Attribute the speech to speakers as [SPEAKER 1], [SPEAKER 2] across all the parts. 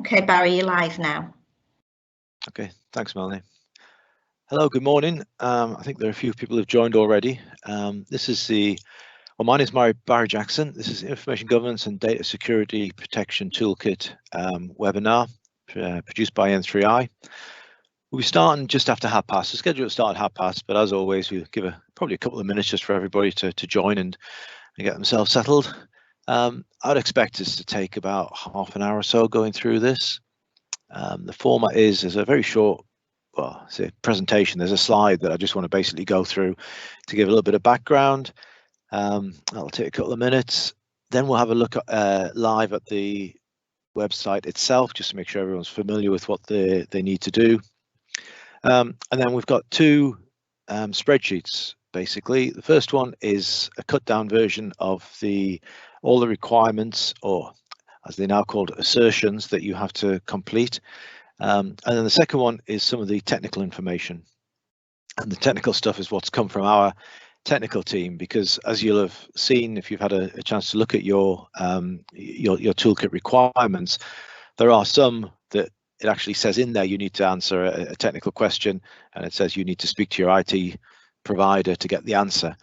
[SPEAKER 1] Okay, Barry, you're live now.
[SPEAKER 2] Okay, thanks, Melanie. Hello, good morning. I think there are a few people who've joined already. This is my name is Barry Jackson. This is Information Governance and Data Security Protection Toolkit webinar produced by N3i. We'll be starting just after past. The schedule will start at 30, but as always, we'll give probably a couple of minutes just for everybody to join and get themselves settled. I'd expect us to take about half an hour or so going through this. The format is a very short, well, it's a presentation. There's a slide that I just want to basically go through to give a little bit of background. That'll take a couple of minutes. Then we'll have a look at live at the website itself, just to make sure everyone's familiar with what they need to do. And then we've got two spreadsheets, basically. The first one is a cut down version of all the requirements, or as they're now called, assertions that you have to complete. And then the second one is some of the technical information. And the technical stuff is what's come from our technical team, because as you'll have seen, if you've had a chance to look at your toolkit requirements, there are some that it actually says in there you need to answer a technical question, and it says you need to speak to your IT provider to get the answer.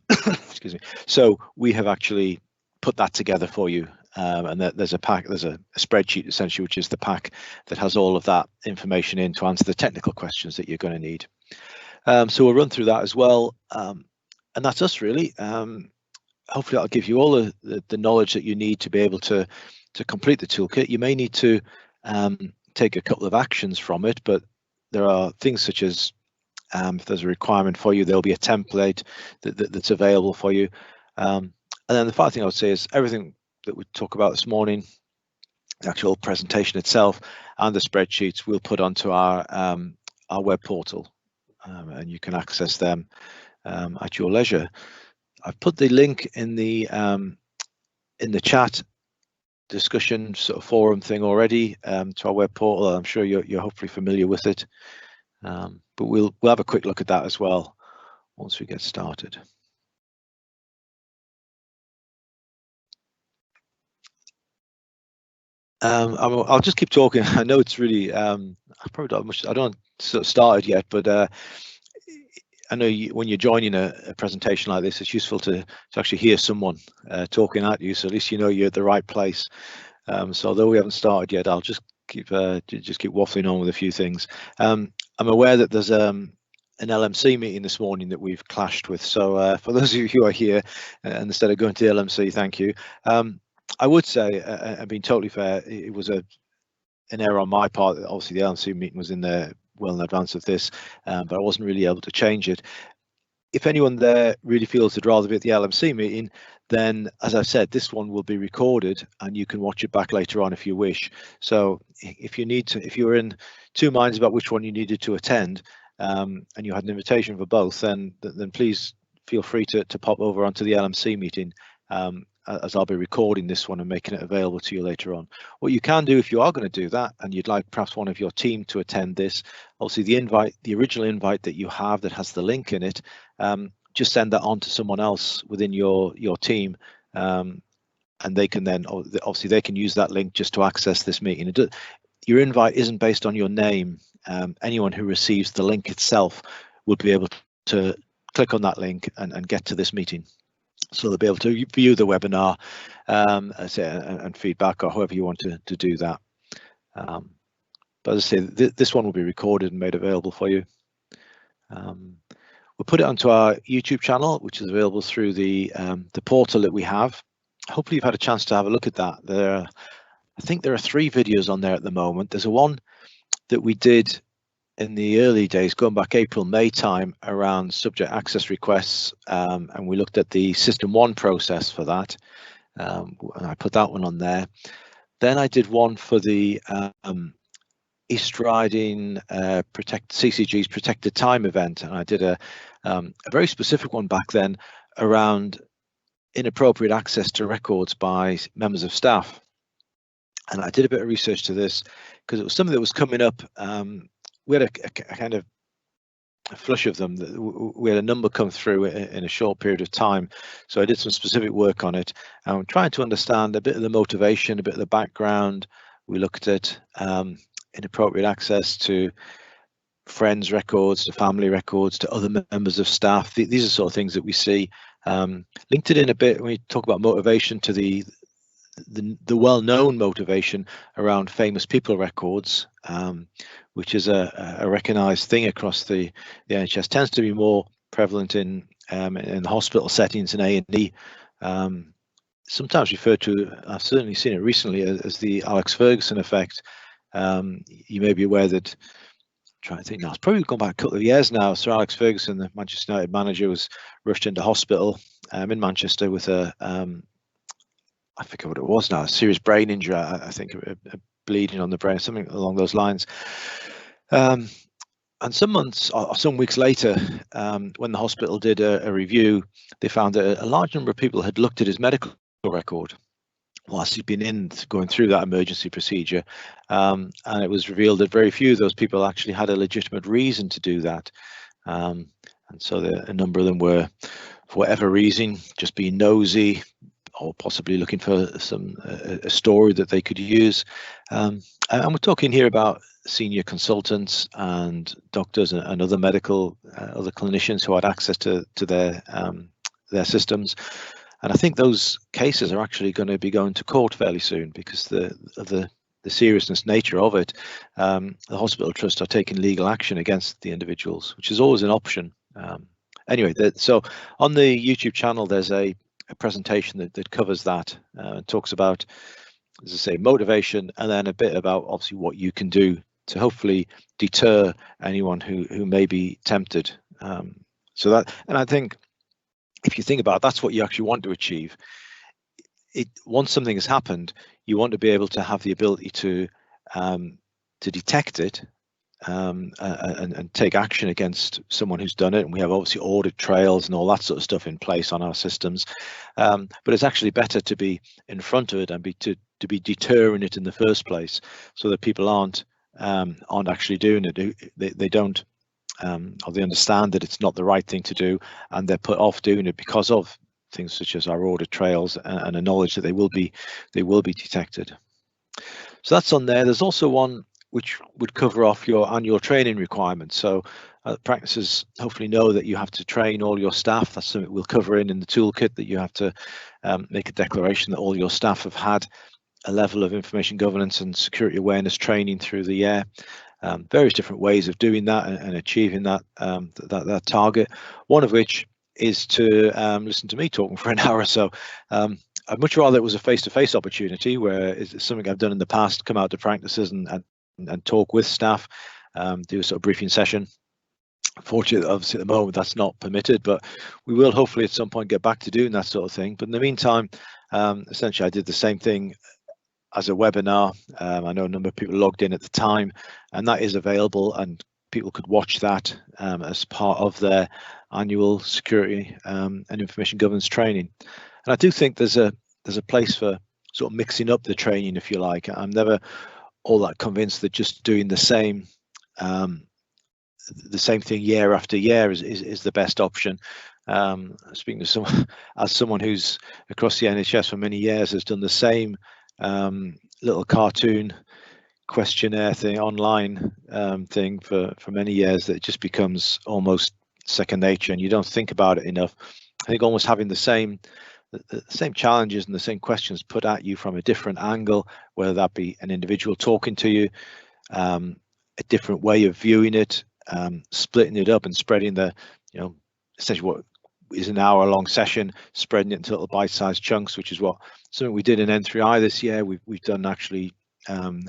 [SPEAKER 2] Excuse me. So we have actually put that together for you, and there's a spreadsheet essentially, which is the pack that has all of that information in to answer the technical questions that you're going to need. So we'll run through that as well, and that's us really. Hopefully that'll give you all the knowledge that you need to be able to complete the toolkit. You may need to take a couple of actions from it, but there are things such as if there's a requirement for you, there'll be a template that's available for you. And then the final thing I would say is everything that we talk about this morning, the actual presentation itself and the spreadsheets, we'll put onto our web portal, and you can access them at your leisure. I've put the link in the chat discussion sort of forum thing already to our web portal. I'm sure you're hopefully familiar with it, but we'll have a quick look at that as well once we get started. I'll just keep talking. I know it's really I don't sort of started yet, but I know when you're joining a presentation like this, it's useful to actually hear someone talking at you, so at least you know you're at the right place. So although we haven't started yet, I'll just keep waffling on with a few things. I'm aware that there's an LMC meeting this morning that we've clashed with, so for those of you who are here, and instead of going to the LMC, thank you. I would say, and being totally fair, it was an error on my part. Obviously the LMC meeting was in there well in advance of this, but I wasn't really able to change it. If anyone there really feels they'd rather be at the LMC meeting, then as I said, this one will be recorded and you can watch it back later on if you wish. So if you're in two minds about which one you needed to attend, and you had an invitation for both, then please feel free to pop over onto the LMC meeting, as I'll be recording this one and making it available to you later on. What you can do if you are going to do that and you'd like perhaps one of your team to attend this, obviously the original invite that you have that has the link in it, just send that on to someone else within your team, and they can then obviously they can use that link just to access this meeting. Your invite isn't based on your name. Anyone who receives the link itself will be able to click on that link and get to this meeting. So they'll be able to view the webinar and feedback, or however you want to do that. But as I say, this one will be recorded and made available for you. We'll put it onto our YouTube channel, which is available through the portal that we have. Hopefully you've had a chance to have a look at that. I think there are 3 videos on there at the moment. There's a one that we did in the early days, going back April, May time, around subject access requests, and we looked at the System 1 process for that, and I put that one on there. Then I did one for the East Riding CCG's Protected Time event, and I did a very specific one back then around inappropriate access to records by members of staff. And I did a bit of research to this because it was something that was coming up. We had a kind of a flush of them. We had a number come through in a short period of time. So I did some specific work on it. I'm trying to understand a bit of the motivation, a bit of the background, We looked at inappropriate access to friends' records, to family records, to other members of staff. These are sort of things that we see. Linked it in a bit when we talk about motivation to the well-known motivation around famous people records, which is a recognised thing across the NHS. Tends to be more prevalent in hospital settings and A&E. Sometimes referred to, I've certainly seen it recently, as the Alex Ferguson effect. You may be aware that, trying to think now, it's probably gone back a couple of years now. Sir Alex Ferguson, the Manchester United manager, was rushed into hospital in Manchester with a I forget what it was now, a serious brain injury, I think, a bleeding on the brain, something along those lines. And some months or some weeks later, when the hospital did a review, they found that a large number of people had looked at his medical record whilst he'd been going through that emergency procedure, and it was revealed that very few of those people actually had a legitimate reason to do that. And so a number of them were, for whatever reason, just being nosy, or possibly looking for a story that they could use. And we're talking here about senior consultants and doctors and other other clinicians who had access to their systems. And I think those cases are actually going to be going to court fairly soon because of the seriousness nature of it. The hospital trust are taking legal action against the individuals, which is always an option. Anyway, so on the YouTube channel, there's a presentation that covers that, talks about, as I say, motivation, and then a bit about obviously what you can do to hopefully deter anyone who may be tempted. So that, and I think if you think about it, that's what you actually want to achieve. Once something has happened, you want to be able to have the ability to detect it and take action against someone who's done it. And we have obviously audit trails and all that sort of stuff in place on our systems, but it's actually better to be in front of it and to be deterring it in the first place, so that people aren't actually doing it. They don't, or they understand that it's not the right thing to do, and they're put off doing it because of things such as our audit trails and a knowledge that they will be detected. So that's on there. There's also one which would cover off your annual training requirements. So practices hopefully know that you have to train all your staff. That's something we'll cover in the toolkit, that you have to make a declaration that all your staff have had a level of information governance and security awareness training through the year. Various different ways of doing that and achieving that that target. One of which is to listen to me talking for an hour or so. I'd much rather it was a face-to-face opportunity, where it's something I've done in the past, come out to practices and talk with staff, do a sort of briefing session. Fortunately, obviously at the moment that's not permitted, but we will hopefully at some point get back to doing that sort of thing. But in the meantime, essentially I did the same thing as a webinar. I know a number of people logged in at the time, and that is available, and people could watch that as part of their annual security and information governance training. And I do think there's a place for sort of mixing up the training, if you like. I'm never all that convinced that just doing the same thing year after year is the best option. Speaking to someone who's across the NHS for many years, has done the same little cartoon questionnaire thing, online thing for many years, that it just becomes almost second nature, and you don't think about it enough. I think almost having the same challenges and the same questions put at you from a different angle, whether that be an individual talking to you, a different way of viewing it, splitting it up and spreading essentially what is an hour-long session, spreading it into little bite-sized chunks, which is something we did in N3i this year. We've done actually an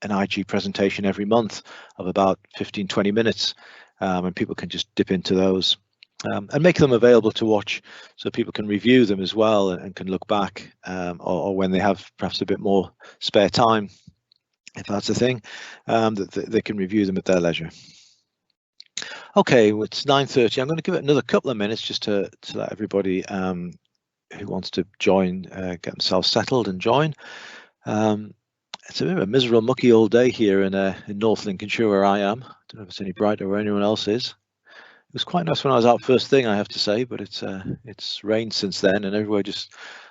[SPEAKER 2] IG presentation every month of about 15-20 minutes, and people can just dip into those. And make them available to watch, so people can review them as well and can look back, or when they have perhaps a bit more spare time, if that's a thing, that they can review them at their leisure. Okay, well, it's 9:30. I'm going to give it another couple of minutes just to let everybody who wants to join get themselves settled and join. It's a bit of a miserable, mucky old day here in North Lincolnshire, where I am. I don't know if it's any brighter where anyone else is. It was quite nice when I was out first thing, I have to say, but it's rained since then, and everywhere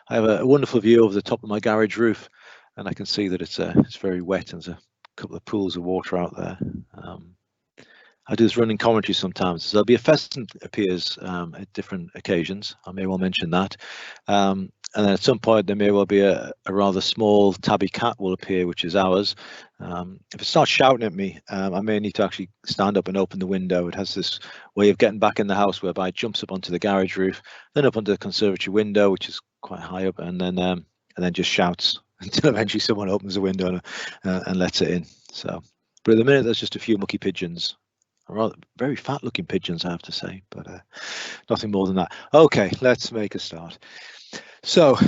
[SPEAKER 2] I have a wonderful view over the top of my garage roof. and I can see that it's very wet and there's a couple of pools of water out there. I do this running commentary sometimes. So there'll be a pheasant appears at different occasions. I may well mention that. And then at some point there may well be a rather small tabby cat will appear, which is ours. If it starts shouting at me, I may need to actually stand up and open the window. It has this way of getting back in the house whereby it jumps up onto the garage roof, then up onto the conservatory window, which is quite high up, and then just shouts until eventually someone opens the window and lets it in. So, but at the minute there's just a few mucky pigeons. Rather very fat looking pigeons, I have to say, but nothing more than that. Okay, let's make a start. So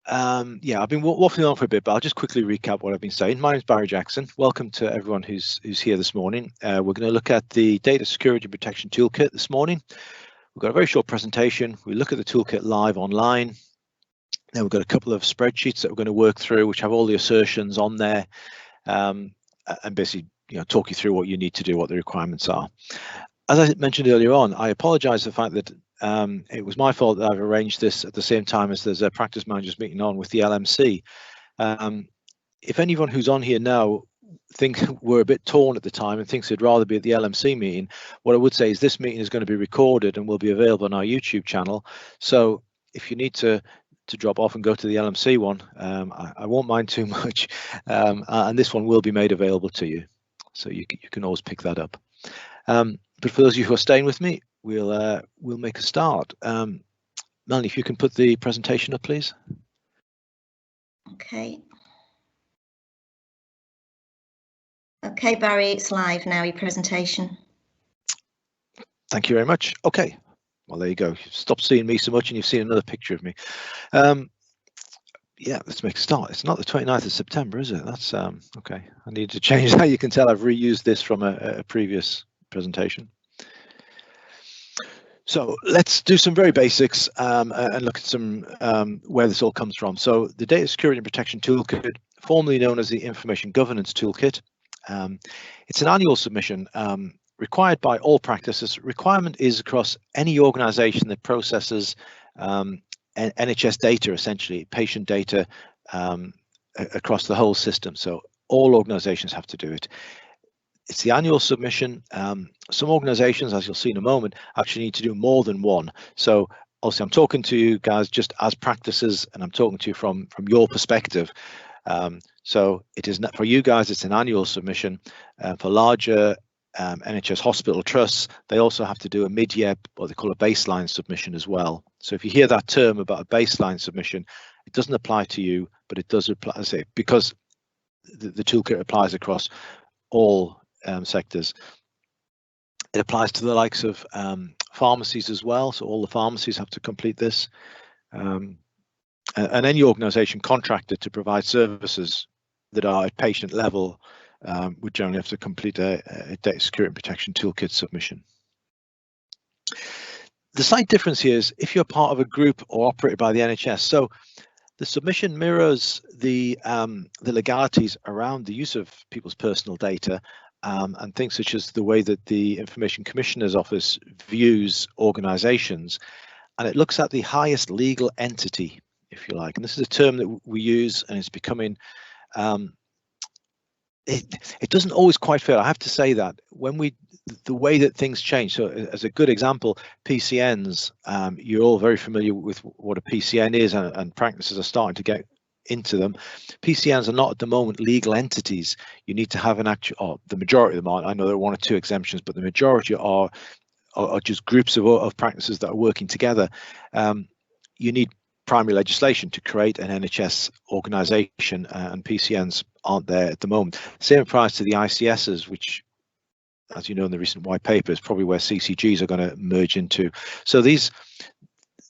[SPEAKER 2] yeah, I've been waffling on for a bit, but I'll just quickly recap what I've been saying. My name is Barry Jackson. Welcome to everyone who's here this morning. We're going to look at the Data Security and Protection Toolkit this morning. We've got a very short presentation. We look at the toolkit live online. Then we've got a couple of spreadsheets that we're going to work through, which have all the assertions on there, and basically talk you through what you need to do, what the requirements are. As I mentioned earlier on, I apologize for the fact that it was my fault that I've arranged this at the same time as there's a practice managers meeting on with the LMC. If anyone who's on here now thinks we're a bit torn at the time and thinks they'd rather be at the LMC meeting, what I would say is this meeting is going to be recorded and will be available on our YouTube channel. So if you need to drop off and go to the LMC one, I won't mind too much, and this one will be made available to you. So you can always pick that up. But for those of you who are staying with me, we'll make a start. Melanie, if you can put the presentation up, please.
[SPEAKER 1] Okay. Okay, Barry, it's live now, your presentation.
[SPEAKER 2] Thank you very much. Okay. Well, there you go. You've stopped seeing me so much and you've seen another picture of me. Yeah, let's make a start. It's not the 29th of September, is it? That's okay. I need to change that. You can tell I've reused this from a previous presentation. So let's do some very basics and look at some where this all comes from. So the Data Security and Protection Toolkit, formerly known as the Information Governance Toolkit, it's an annual submission required by all practices. Requirement is across any organization that processes NHS data, essentially patient data across the whole system. So all organizations have to do it. It's the annual submission. Some organizations, as you'll see in a moment, actually need to do more than one. So obviously I'm talking to you guys just as practices, and I'm talking to you from your perspective. So it is not for you guys, it's an annual submission. For larger NHS hospital trusts, they also have to do a mid-year, what they call a baseline submission as well. So if you hear that term about a baseline submission, it doesn't apply to you, but it does apply, say, because the toolkit applies across all sectors. It applies to the likes of pharmacies as well, so all the pharmacies have to complete this. And any organisation contracted to provide services that are at patient level would generally have to complete a Data Security and Protection Toolkit submission. The slight difference here is if you're part of a group or operated by the NHS. So the submission mirrors the legalities around the use of people's personal data and things such as the way that the Information Commissioner's Office views organisations, and it looks at the highest legal entity, if you like. And this is a term that we use, and it's becoming it doesn't always quite fit. I have to say that when the way that things change. So as a good example, PCNs, you're all very familiar with what a PCN is, and practices are starting to get into them. PCNs are not at the moment legal entities. You need to have an actual, or the majority of them aren't. I know there are one or two exemptions, but the majority are just groups of practices that are working together. You need primary legislation to create an NHS organisation, and PCNs aren't there at the moment. Same applies to the ICSs, which, as you know in the recent white paper, is probably where CCGs are going to merge into. So these,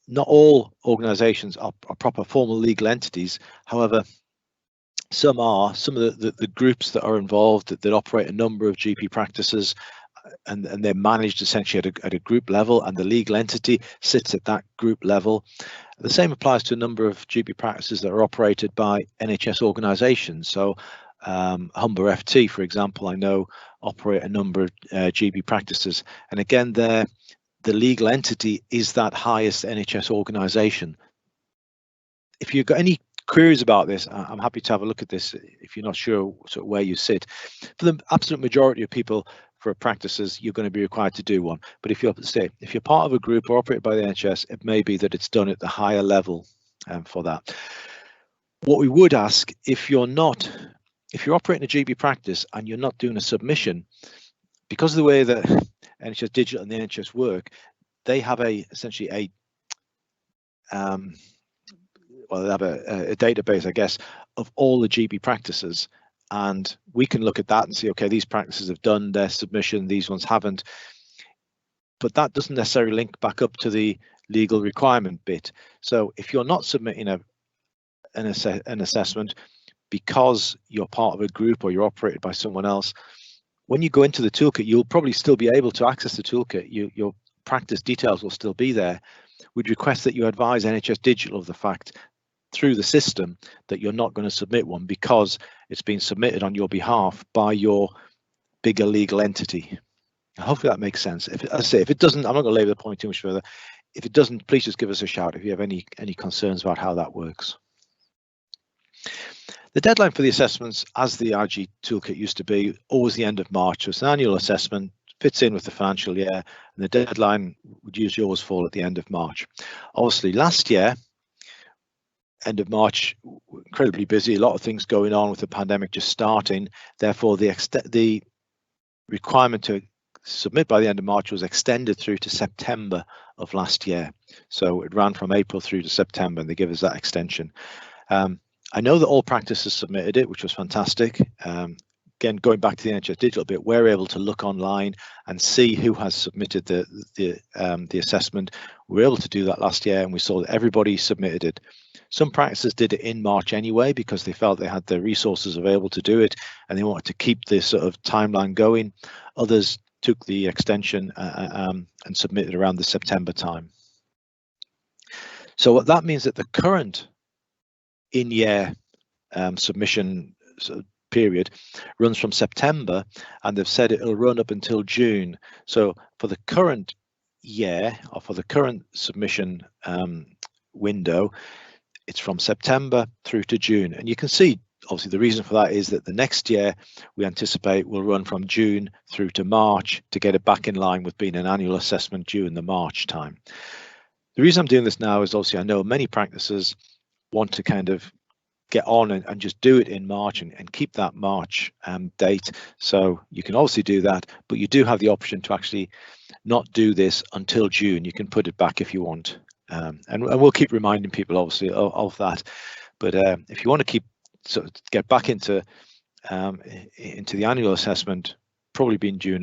[SPEAKER 2] not all organisations are proper formal legal entities. However, some are. Some of the groups that are involved that operate a number of GP practices, and they're managed essentially at a group level, and the legal entity sits at that group level. The same applies to a number of GP practices that are operated by NHS organisations. So Humber FT, for example, I know operate a number of GP practices, and again the legal entity is that highest NHS organisation. If you've got any queries about this, I'm happy to have a look at this if you're not sure sort of where you sit. For the absolute majority of people, for practices, you're going to be required to do one. But if you're part of a group or operated by the NHS, it may be that it's done at the higher level for that. What we would ask, if you're operating a GP practice and you're not doing a submission, because of the way that NHS Digital and the NHS work, they have essentially a database, I guess, of all the GP practices, and we can look at that and see, okay, these practices have done their submission, these ones haven't, but that doesn't necessarily link back up to the legal requirement bit. So if you're not submitting an assessment because you're part of a group or you're operated by someone else, when you go into the toolkit, you'll probably still be able to access the toolkit. Your practice details will still be there. We'd request that you advise NHS Digital of the fact through the system that you're not going to submit one because it's been submitted on your behalf by your bigger legal entity. Hopefully that makes sense. If it doesn't, I'm not going to labour the point too much further. If it doesn't, please just give us a shout if you have any concerns about how that works. The deadline for the assessments, as the RG toolkit used to be, always the end of March. So it's an annual assessment, fits in with the financial year, and the deadline would usually always fall at the end of March. Obviously, last year, end of March, incredibly busy, a lot of things going on with the pandemic just starting. Therefore, the requirement to submit by the end of March was extended through to September of last year. So it ran from April through to September, and they give us that extension. I know that all practices submitted it, which was fantastic. Again, going back to the NHS Digital bit, we're able to look online and see who has submitted the assessment. We were able to do that last year, and we saw that everybody submitted it. Some practices did it in March anyway because they felt they had the resources available to do it, and they wanted to keep this sort of timeline going. Others took the extension and submitted around the September time. So what that means that the current in-year submission period runs from September, and they've said it'll run up until June. So for the current year, or for the current submission window, it's from September through to June. And you can see, obviously, the reason for that is that the next year we anticipate will run from June through to March to get it back in line with being an annual assessment due in the March time. The reason I'm doing this now is obviously I know many practices want to kind of get on and just do it in March and keep that March date. So you can obviously do that, but you do have the option to actually not do this until June. You can put it back if you want. And we'll keep reminding people obviously of that. But if you want to get back into the annual assessment, probably being due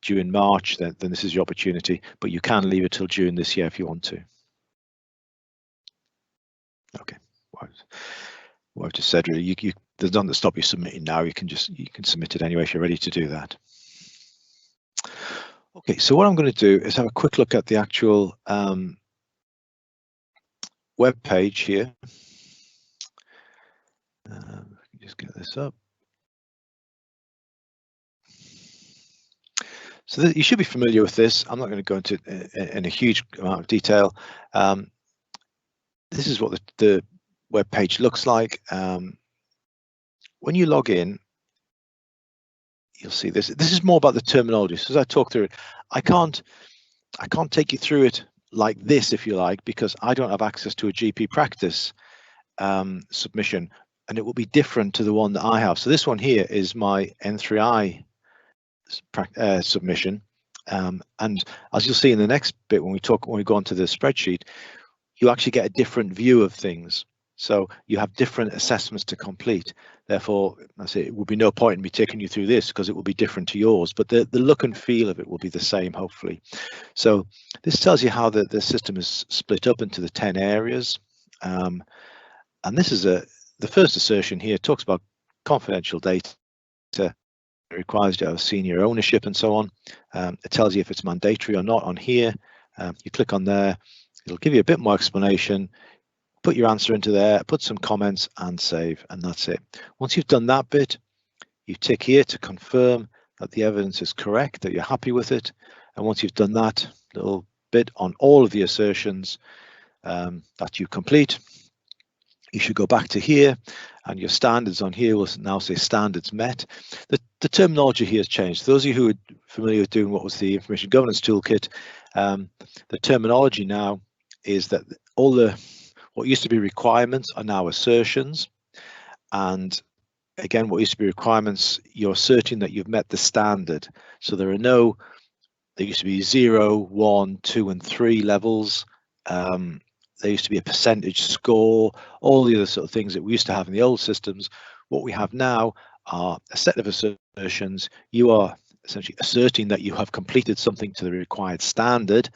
[SPEAKER 2] in March, then this is your opportunity, but you can leave it till June this year if you want to. Okay. What I've just said, really, there's nothing to stop you submitting now. You can submit it anyway if you're ready to do that. Okay, so what I'm going to do is have a quick look at the actual web page here. Just get this up. So you should be familiar with this. I'm not going to go into in a huge amount of detail. This is what the web page looks like. When you log in, you'll see this. This is more about the terminology. So as I talk through it, I can't take you through it like this, if you like, because I don't have access to a GP practice submission, and it will be different to the one that I have. So this one here is my N3i submission, and as you'll see in the next bit when we go onto the spreadsheet, you actually get a different view of things. So you have different assessments to complete. Therefore, I say it would be no point in me taking you through this because it will be different to yours, but the look and feel of it will be the same, hopefully. So this tells you how the system is split up into the 10 areas. And this is the first assertion here talks about confidential data. It requires you to have senior ownership and so on. It tells you if it's mandatory or not on here. You click on there, it'll give you a bit more explanation. Put your answer into there, put some comments and save, and that's it. Once you've done that bit, you tick here to confirm that the evidence is correct, that you're happy with it. And once you've done that little bit on all of the assertions that you complete, you should go back to here, and your standards on here will now say standards met. The terminology here has changed. Those of you who are familiar with doing what was the Information Governance Toolkit, the terminology now is that what used to be requirements are now assertions. And again, what used to be requirements, you're asserting that you've met the standard. So there used to be 0, 1, 2, and 3 levels. There used to be a percentage score, all the other sort of things that we used to have in the old systems. What we have now are a set of assertions. You are essentially asserting that you have completed something to the required standard.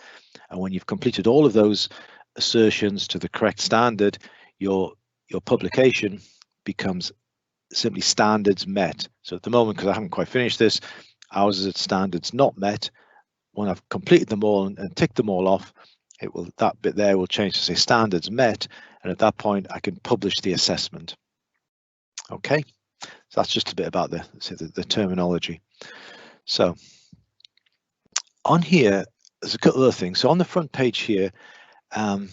[SPEAKER 2] And when you've completed all of those assertions to the correct standard, your publication becomes simply standards met. So at the moment, because I haven't quite finished this, ours is at standards not met. When I've completed them all and ticked them all off, that bit there will change to say standards met, and at that point I can publish the assessment. Okay, so that's just a bit about the terminology. So on here, there's a couple of other things. So on the front page here, now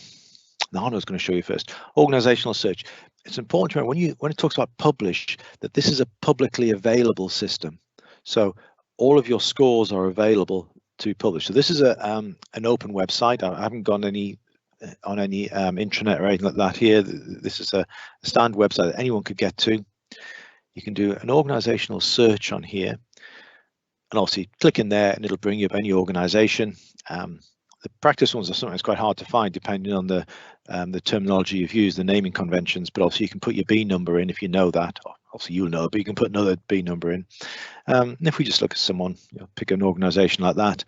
[SPEAKER 2] I was going to show you first, organizational search. It's important to remember when it talks about publish, that this is a publicly available system. So all of your scores are available to publish. So this is an open website. I haven't gone on any intranet or anything like that here. This is a standard website that anyone could get to. You can do an organizational search on here, and obviously click in there and it'll bring you up any organization. The practice ones are sometimes quite hard to find depending on the terminology you've used, the naming conventions, but obviously you can put your B number in if you know that. Obviously you'll know, but you can put another B number in. And if we just look at someone, pick an organization like that,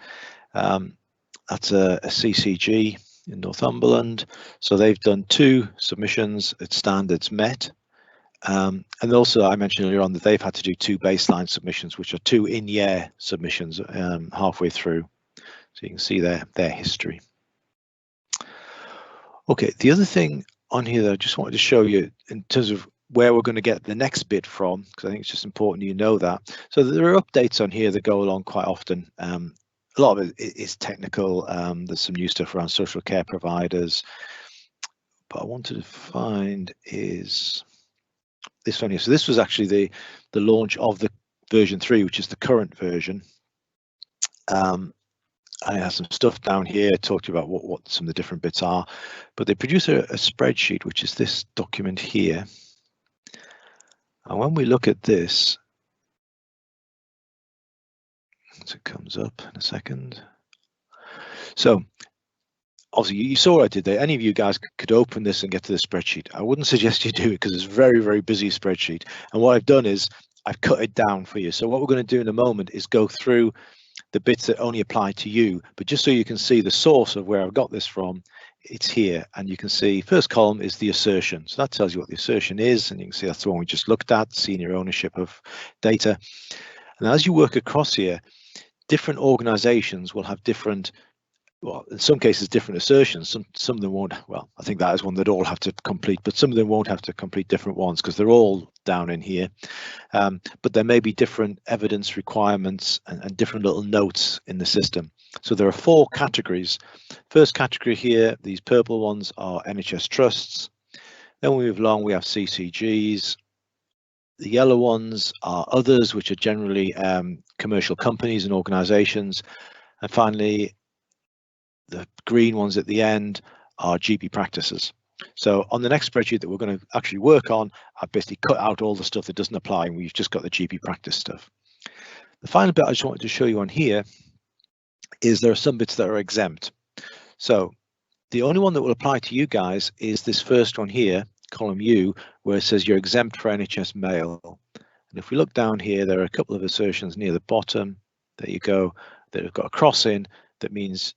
[SPEAKER 2] that's a CCG in Northumberland. So they've done 2 submissions at standards met. And also I mentioned earlier on that they've had to do 2 baseline submissions, which are 2 in-year submissions halfway through. So you can see their history. Okay, the other thing on here that I just wanted to show you in terms of where we're going to get the next bit from, because I think it's just important you know that. So there are updates on here that go along quite often. A lot of it is technical. There's some new stuff around social care providers. But I wanted to find is this one here. So this was actually the launch of the version 3, which is the current version. I have some stuff down here, talked about what some of the different bits are, but they produce a spreadsheet, which is this document here. And when we look at this, so it comes up in a second. So obviously you saw what I did there. Any of you guys could open this and get to the spreadsheet. I wouldn't suggest you do it because it's a very, very busy spreadsheet. And what I've done is I've cut it down for you. So what we're going to do in a moment is go through the bits that only apply to you, but just so you can see the source of where I've got this from, it's here. And you can see first column is the assertion. So that tells you what the assertion is. And you can see that's the one we just looked at, senior ownership of data. And as you work across here, different organizations will have different, well, in some cases, different assertions. Some of them won't. Well, I think that is one that all have to complete, but some of them won't have to complete different ones because they're all down in here. But there may be different evidence requirements and different little notes in the system. So there are 4 categories. First category here, these purple ones are NHS trusts. Then we move along, we have CCGs. The yellow ones are others, which are generally commercial companies and organizations. And finally, the green ones at the end are GP practices. So on the next spreadsheet that we're going to actually work on, I've basically cut out all the stuff that doesn't apply, and we've just got the GP practice stuff. The final bit I just wanted to show you on here is there are some bits that are exempt. So the only one that will apply to you guys is this first one here, column U, where it says you're exempt for NHS mail. And if we look down here, there are a couple of assertions near the bottom. There you go. That have got a cross in. That means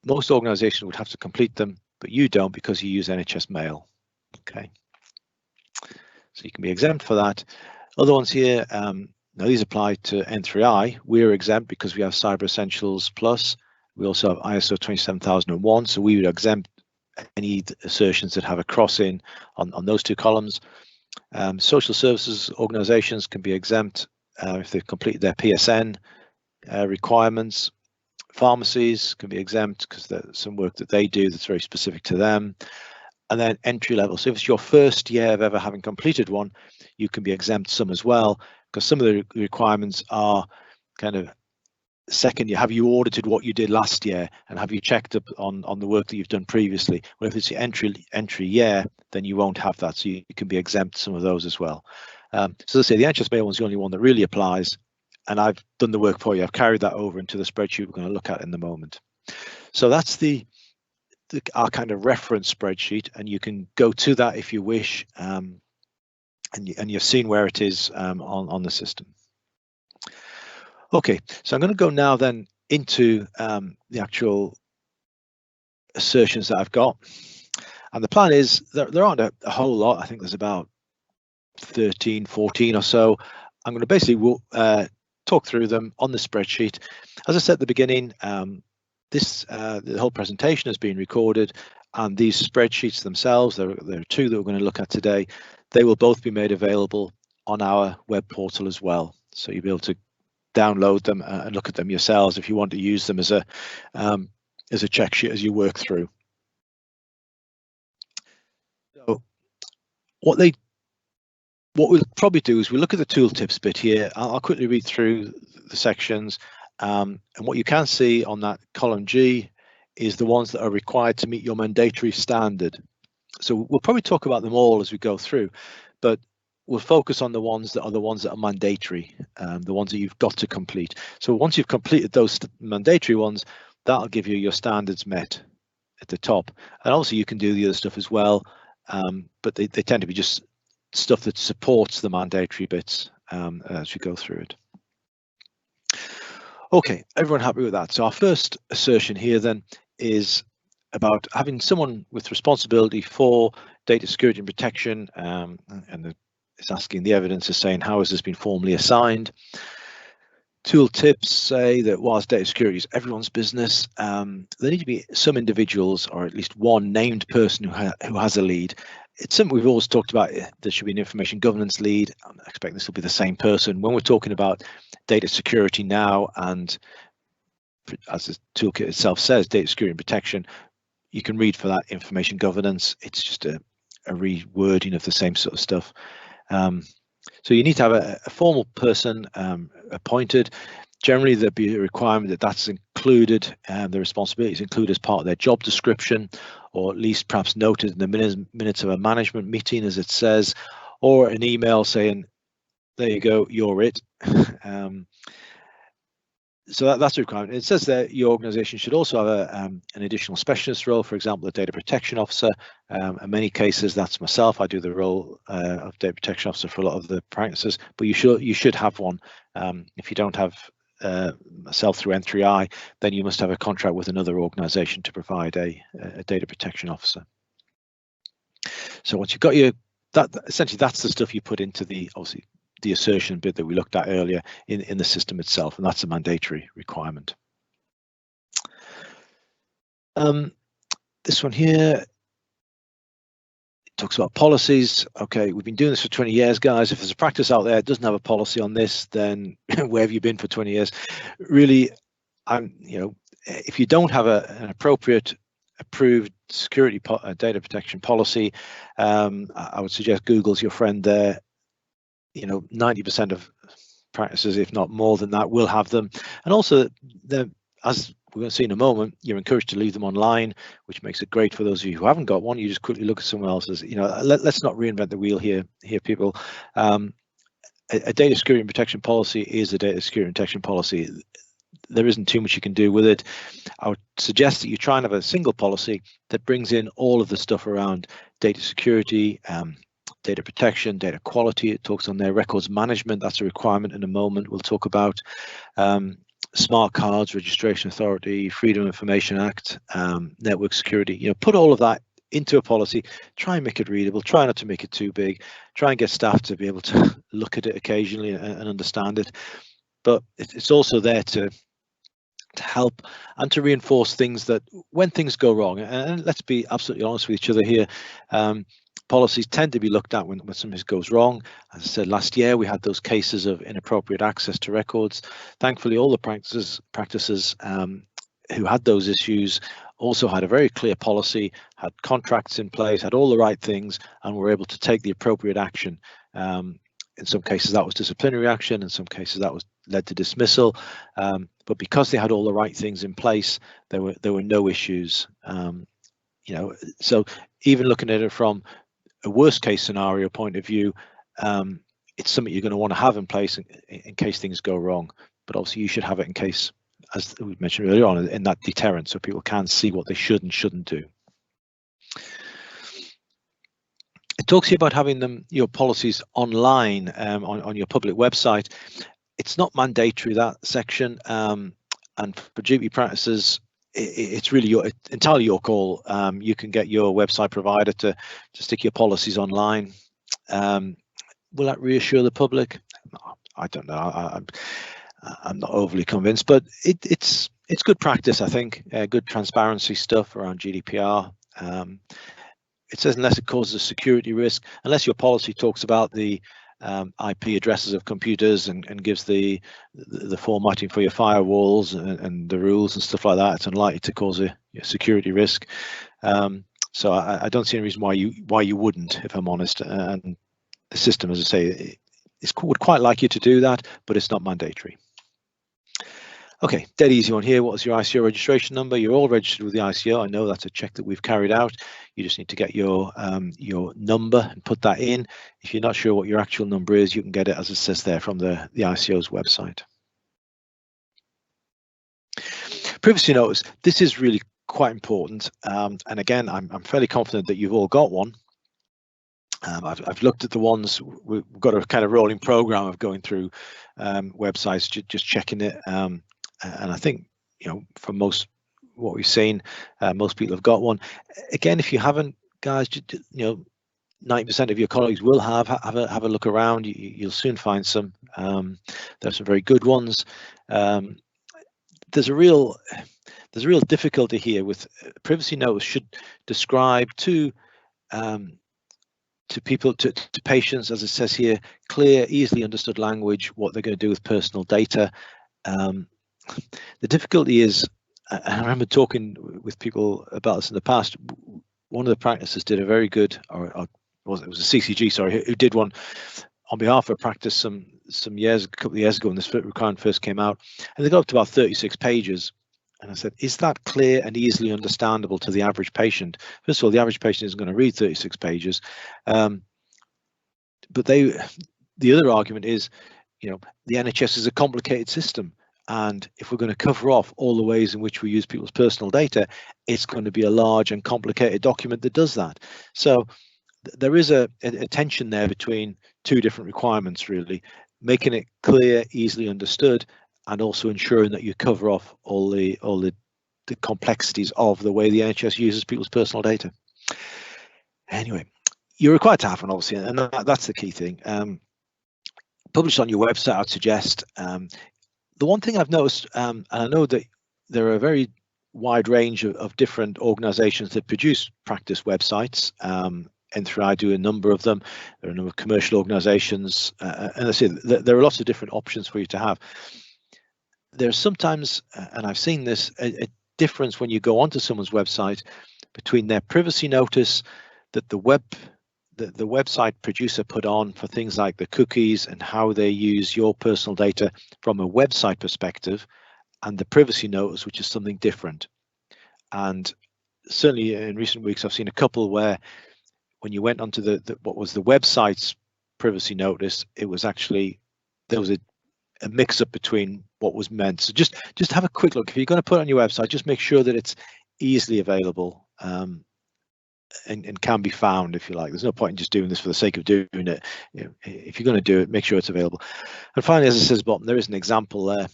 [SPEAKER 2] most organizations would have to complete them, but you don't because you use NHS mail. Okay, so you can be exempt for that. Other ones here, now these apply to N3i. We're exempt because we have Cyber Essentials Plus. We also have ISO 27001, so we would exempt any assertions that have a cross in on those 2 columns. Social services organizations can be exempt if they've completed their PSN requirements. pharmacies can be exempt because there's some work that they do that's very specific to them. And then entry level. So if it's your first year of ever having completed one, you can be exempt some as well, because some of the requirements are kind of second year. Have you audited what you did last year, and have you checked up on the work that you've done previously? Well, if it's your entry year, then you won't have that, so you can be exempt some of those as well. So as I say, the NHS Mail one's the only one that really applies, and I've done the work for you. I've carried that over into the spreadsheet we're going to look at in the moment. So that's our kind of reference spreadsheet, and you can go to that if you wish, and you've seen where it is on the system. Okay, so I'm going to go now then into the actual assertions that I've got, and the plan is there aren't a whole lot. I think there's about 13, 14 or so. I'm going to basically talk through them on the spreadsheet. As I said at the beginning, the whole presentation has been recorded, and these spreadsheets themselves, there are two that we're going to look at today. They will both be made available on our web portal as well, so you'll be able to download them and look at them yourselves if you want to use them as a check sheet as you work through. So what we'll probably do is we'll look at the tooltips bit here. I'll quickly read through the sections, and what you can see on that column G is the ones that are required to meet your mandatory standard. So we'll probably talk about them all as we go through, but we'll focus on the ones that are mandatory, the ones that you've got to complete. So once you've completed those mandatory ones, that'll give you your standards met at the top. And obviously you can do the other stuff as well, but they tend to be just stuff that supports the mandatory bits as we go through it. Okay, everyone happy with that? So our first assertion here then is about having someone with responsibility for data security and protection, and it's asking the evidence is saying how has this been formally assigned. Tool tips say that whilst data security is everyone's business, there need to be some individuals, or at least one named person who has a lead. It's something we've always talked about. There should be an information governance lead. I expect this will be the same person when we're talking about data security now, and as the toolkit itself says, data security and protection, you can read for that information governance. It's just a rewording of the same sort of stuff. So you need to have a formal person appointed. Generally, there'd be a requirement that's included, the responsibilities included as part of their job description, or at least perhaps noted in the minutes of a management meeting, as it says, or an email saying, there you go, you're it. So that's a requirement. It says that your organisation should also have an additional specialist role, for example, a data protection officer. In many cases, that's myself. I do the role of data protection officer for a lot of the practices, but you should have one. If you don't have myself through N3i, then you must have a contract with another organisation to provide a data protection officer. So once you've got essentially that's the stuff you put into the assertion bit that we looked at earlier in the system itself, and that's a mandatory requirement. This one here talks about policies. Okay, we've been doing this for 20 years, guys. If there's a practice out there that doesn't have a policy on this, then where have you been for 20 years? Really, if you don't have an appropriate approved security data protection policy, I would suggest Google's your friend there. 90% of practices, if not more than that, will have them. And also, as we're going to see in a moment, you're encouraged to leave them online, which makes it great for those of you who haven't got one. You just quickly look at someone else's. Let's not reinvent the wheel here, people. A data security and protection policy is a data security and protection policy. There isn't too much you can do with it. I would suggest that you try and have a single policy that brings in all of the stuff around data security, data protection, data quality. It talks on their records management. That's a requirement in a moment we'll talk about. Smart cards, registration authority, Freedom of Information Act, network security. Put all of that into a policy. Try and make it readable. Try not to make it too big. Try and get staff to be able to look at it occasionally and understand it. But it's also there to help and to reinforce things that when things go wrong, and let's be absolutely honest with each other here, policies tend to be looked at when something goes wrong. As I said, last year we had those cases of inappropriate access to records. Thankfully, all the practices who had those issues also had a very clear policy, had contracts in place, had all the right things, and were able to take the appropriate action. In some cases that was disciplinary action, in some cases that was led to dismissal, but because they had all the right things in place, there were no issues. So even looking at it from a worst case scenario point of view, it's something you're going to want to have in place in case things go wrong. But obviously you should have it in case, as we mentioned earlier on, in that deterrent, so people can see what they should and shouldn't do. It talks here about having your policies online on your public website. It's not mandatory, that section, and for GP practices, it's really entirely your call. You can get your website provider to stick your policies online. Will that reassure the public? I don't know. I'm not overly convinced, but it's good practice, I think. Good transparency stuff around GDPR. It says unless it causes a security risk, unless your policy talks about the IP addresses of computers and gives the formatting for your firewalls and the rules and stuff like that, it's unlikely to cause a security risk. So I don't see any reason why you wouldn't, if I'm honest. And the system, as I say, would quite like you to do that, but it's not mandatory. Okay, dead easy one here. What's your ICO registration number? You're all registered with the ICO. I know that's a check that we've carried out. You just need to get your number and put that in. If you're not sure what your actual number is, you can get it, as it says there, from the ICO's website. Privacy notice. This is really quite important. And again, I'm fairly confident that you've all got one. I've looked at the ones. We've got a kind of rolling program of going through websites, just checking it. And I think, for most what we've seen, most people have got one. Again, if you haven't, guys, 90% of your colleagues will have a look around. You'll soon find some. There's some very good ones. There's a real difficulty here with privacy notice. Should describe to people, to patients, as it says here, clear, easily understood language, what they're going to do with personal data. The difficulty is, and I remember talking with people about this in the past, one of the practices did a very good, or it was a CCG, sorry, who did one on behalf of a practice a couple of years ago when this requirement first came out, and they got up to about 36 pages. And I said, is that clear and easily understandable to the average patient? First of all, the average patient isn't going to read 36 pages. But the other argument is, the NHS is a complicated system. And if we're going to cover off all the ways in which we use people's personal data, it's going to be a large and complicated document that does that. So there is a tension there between two different requirements, really, making it clear, easily understood, and also ensuring that you cover off all the complexities of the way the NHS uses people's personal data. Anyway, you're required to have one, obviously, and that's the key thing. Published on your website, I'd suggest. The one thing I've noticed, and I know that there are a very wide range of different organisations that produce practice websites. N3i do a number of them. There are a number of commercial organisations, and I say there are lots of different options for you to have. There's sometimes, and I've seen this, a difference when you go onto someone's website between their privacy notice that the website producer put on for things like the cookies and how they use your personal data from a website perspective, and the privacy notice, which is something different. And certainly in recent weeks, I've seen a couple where when you went onto what was the website's privacy notice, it was actually, there was a mix-up between what was meant. So just have a quick look. If you're going to put it on your website, just make sure that it's easily available and can be found, if you like. There's no point in just doing this for the sake of doing it. If you're going to do it, make sure it's available. And finally, as it says bottom, there is an example there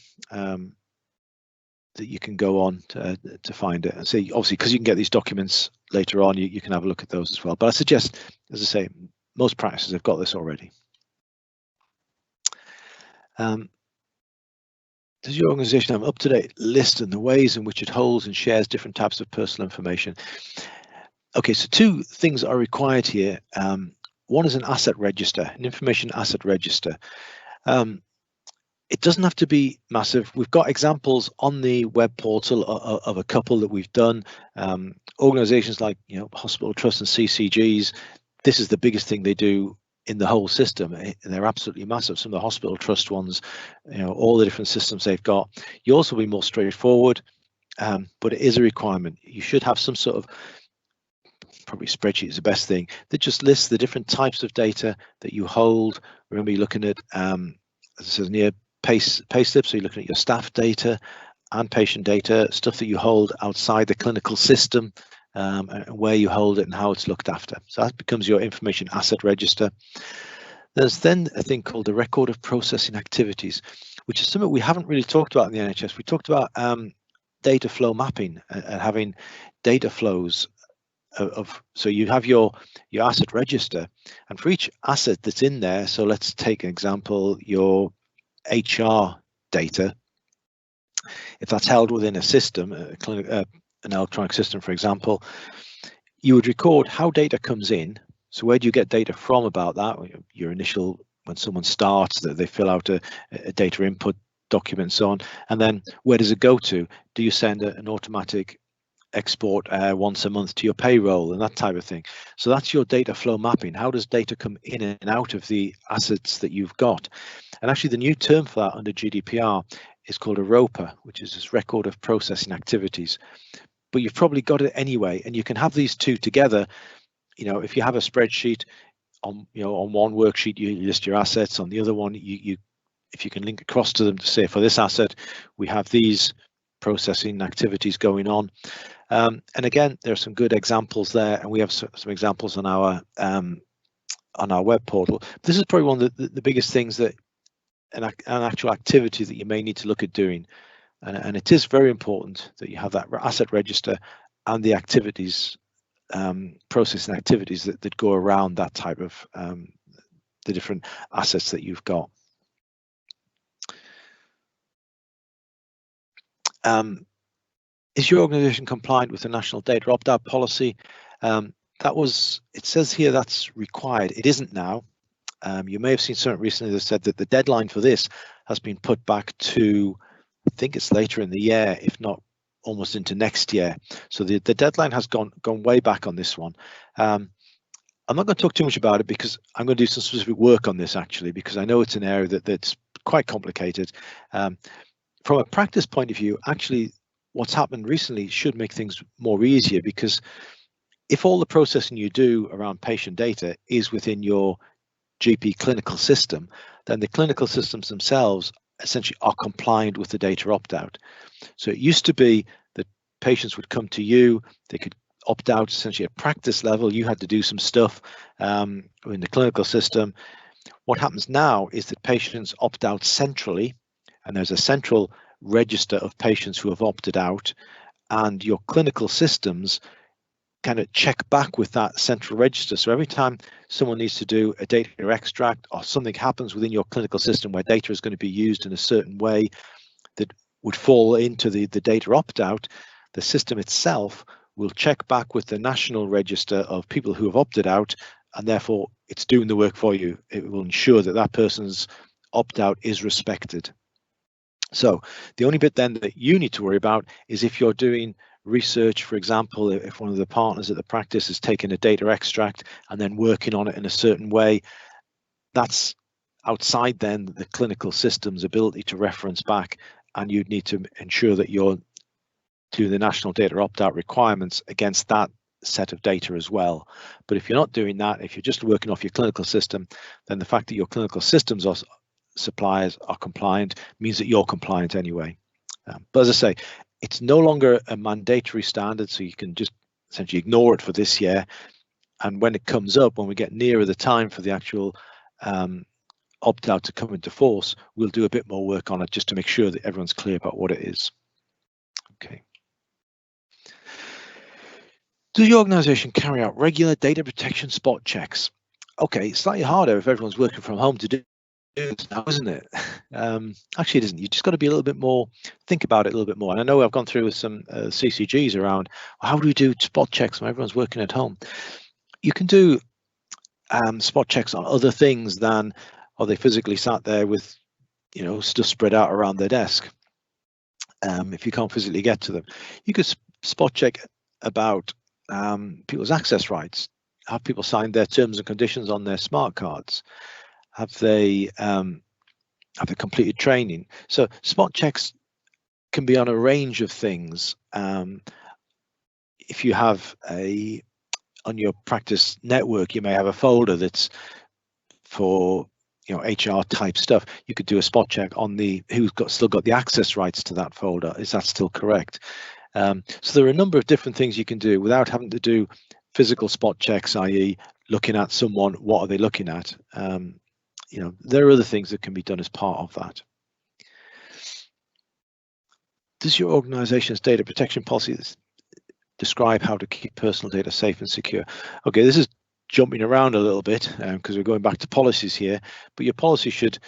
[SPEAKER 2] that you can go on to find it. And so obviously, because you can get these documents later on, you can have a look at those as well. But I suggest, as I say, most practices have got this already. Does your organization have an up-to-date list and the ways in which it holds and shares different types of personal information? Okay, so two things are required here. One is an asset register, an information asset register. It doesn't have to be massive. We've got examples on the web portal of a couple that we've done. Organizations like hospital trusts and CCGs, this is the biggest thing they do in the whole system. They're absolutely massive. Some of the hospital trust ones, all the different systems they've got. Yours will be more straightforward, but it is a requirement. You should have some sort of, probably spreadsheet is the best thing, that just lists the different types of data that you hold. Remember, you're looking at, as it says near pay slips, so you're looking at your staff data and patient data, stuff that you hold outside the clinical system, and where you hold it and how it's looked after. So that becomes your information asset register. There's then a thing called the record of processing activities, which is something we haven't really talked about in the NHS. We talked about data flow mapping and having data flows so you have your asset register, and for each asset that's in there, so let's take an example, your HR data, if that's held within a system, an electronic system, for example, you would record how data comes in. So where do you get data from about that? Your initial, when someone starts, they fill out a data input document and so on, and then where does it go to? Do you send an automatic export once a month to your payroll and that type of thing? So that's your data flow mapping. How does data come in and out of the assets that you've got? And actually the new term for that under GDPR is called a ROPA, which is this record of processing activities. But you've probably got it anyway, and you can have these two together. If you have a spreadsheet on one worksheet you list your assets, on the other one if you can link across to them to say, for this asset we have these processing activities going on. And again, there are some good examples there, and we have some examples on our web portal. This is probably one of the biggest things, that an actual activity that you may need to look at doing, and it is very important that you have that asset register and the activities, processing activities that go around that type of the different assets that you've got. Is your organization compliant with the national data opt-out policy? It says here that's required. It isn't now. You may have seen something recently that said that the deadline for this has been put back to, I think it's later in the year, if not almost into next year. So the deadline has gone way back on this one. I'm not going to talk too much about it, because I'm going to do some specific work on this, actually, because I know it's an area that's quite complicated. From a practice point of view, actually, what's happened recently should make things more easier, because if all the processing you do around patient data is within your GP clinical system, then the clinical systems themselves essentially are compliant with the data opt-out. So it used to be that patients would come to you, they could opt out essentially at practice level, you had to do some stuff in the clinical system. What happens now is that patients opt out centrally, and there's a central register of patients who have opted out, and your clinical systems kind of check back with that central register. So every time someone needs to do a data extract, or something happens within your clinical system where data is going to be used in a certain way that would fall into the data opt-out, the system itself will check back with the national register of people who have opted out, and therefore it's doing the work for you. It will ensure that that person's opt-out is respected. So the only bit then that you need to worry about is if you're doing research, for example, if one of the partners at the practice is taking a data extract and then working on it in a certain way, that's outside then the clinical system's ability to reference back, and you'd need to ensure that you're doing the national data opt-out requirements against that set of data as well. But if you're not doing that, if you're just working off your clinical system, then the fact that your clinical systems or suppliers are compliant means that you're compliant anyway. But as I say, it's no longer a mandatory standard, so you can just essentially ignore it for this year. And when it comes up, when we get nearer the time for the actual opt-out to come into force, we'll do a bit more work on it just to make sure that everyone's clear about what it is. Okay. Does your organization carry out regular data protection spot checks? Okay, it's slightly harder if everyone's working from home to do it now, isn't it? Actually, it isn't. You just got to be a little bit more, think about it a little bit more. And I know I've gone through with some CCGs around, how do we do spot checks when everyone's working at home? You can do spot checks on other things than, are they physically sat there with stuff spread out around their desk. If you can't physically get to them, you could spot check about people's access rights. Have people signed their terms and conditions on their smart cards? Have they completed training? So spot checks can be on a range of things. If you have on your practice network, you may have a folder that's for HR type stuff. You could do a spot check on who's still got the access rights to that folder. Is that still correct? So there are a number of different things you can do without having to do physical spot checks, i.e. looking at someone, what are they looking at? There are other things that can be done as part of that. Does your organization's data protection policy describe how to keep personal data safe and secure? Okay, this is jumping around a little bit because we're going back to policies here, but your policy should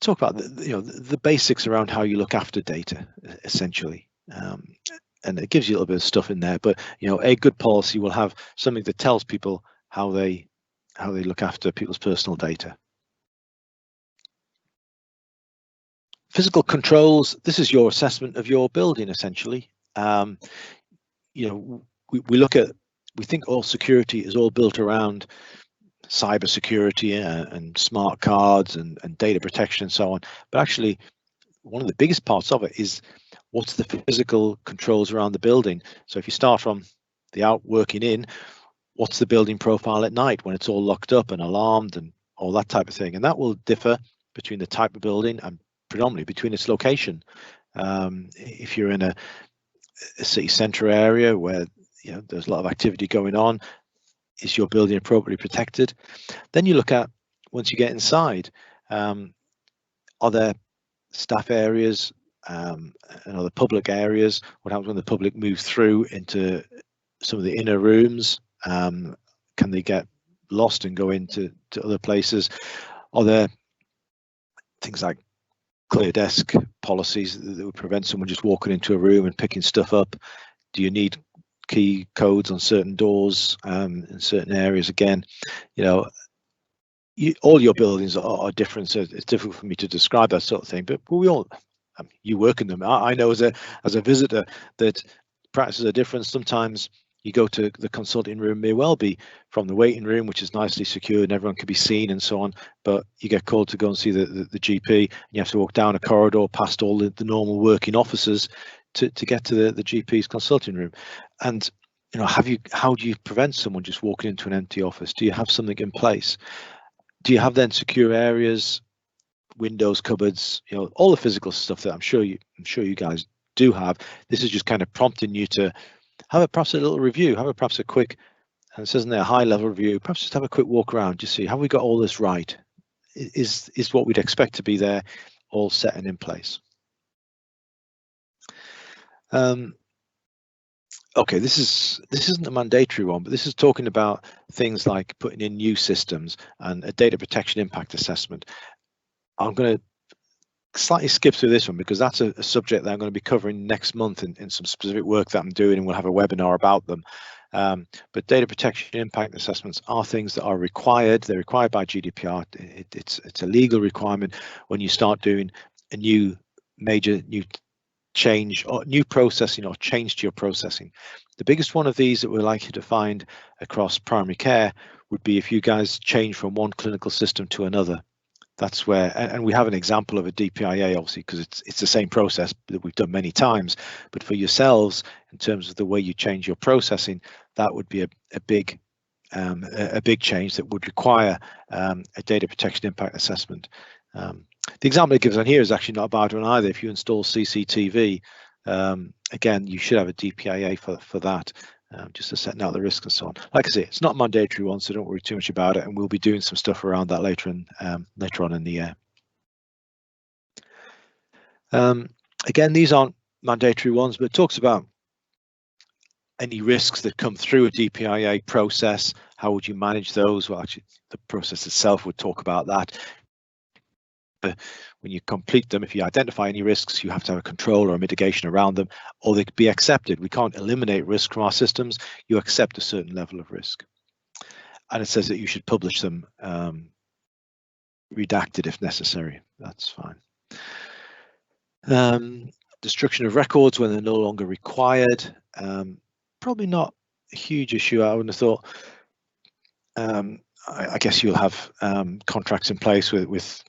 [SPEAKER 2] talk about the basics around how you look after data, essentially. And it gives you a little bit of stuff in there, but a good policy will have something that tells people how they look after people's personal data. Physical controls, this is your assessment of your building, essentially. We think all security is all built around cyber security and smart cards and data protection and so on. But actually, one of the biggest parts of it is what's the physical controls around the building. So if you start from the out working in, what's the building profile at night when it's all locked up and alarmed and all that type of thing. And that will differ between the type of building and predominantly between its location. If you're in a city centre area where there's a lot of activity going on, is your building appropriately protected? Then you look at, once you get inside, are there staff areas and other public areas? What happens when the public move through into some of the inner rooms? Can they get lost and go into other places? Are there things like clear desk policies that would prevent someone just walking into a room and picking stuff up? Do you need key codes on certain doors in certain areas? Again, all your buildings are different, so it's difficult for me to describe that sort of thing, but we all, you work in them. I know as a visitor that practices are different. Sometimes you go to the consulting room, may well be from the waiting room, which is nicely secured and everyone can be seen and so on, but you get called to go and see the GP, and you have to walk down a corridor past all the normal working offices to get to the GP's consulting room. And how do you prevent someone just walking into an empty office? Do you have something in place? Do you have then secure areas, windows, cupboards, all the physical stuff that I'm sure you guys do have? This is just kind of prompting you to have perhaps a little review, perhaps a quick, and it says in there, high level review, perhaps just have a quick walk around, just see, have we got all this right? Is what we'd expect to be there all set and in place? Okay, this isn't a mandatory one, but this is talking about things like putting in new systems and a data protection impact assessment. I'm going to slightly skip through this one because that's a subject that I'm going to be covering next month in some specific work that I'm doing, and we'll have a webinar about them. But data protection impact assessments are things that are required. They're required by GDPR. It's a legal requirement when you start doing a major new change or new processing or change to your processing. The biggest one of these that we're likely to find across primary care would be if you guys change from one clinical system to another. That's where, and we have an example of a DPIA, obviously, because it's the same process that we've done many times. But for yourselves, in terms of the way you change your processing, that would be a big change that would require a data protection impact assessment. The example it gives on here is actually not a bad one either. If you install CCTV, again, you should have a DPIA for that. Just to setting out the risk and so on. Like I say, it's not a mandatory one, so don't worry too much about it, and we'll be doing some stuff around that later on in the year. Again, these aren't mandatory ones, but it talks about any risks that come through a DPIA process. How would you manage those? Well, actually, the process itself would talk about that. When you complete them, if you identify any risks, you have to have a control or a mitigation around them, or they could be accepted. We can't eliminate risk from our systems. You accept a certain level of risk. And it says that you should publish them redacted if necessary. That's fine. Destruction of records when they're no longer required. Probably not a huge issue, I wouldn't have thought. I guess you'll have contracts in place with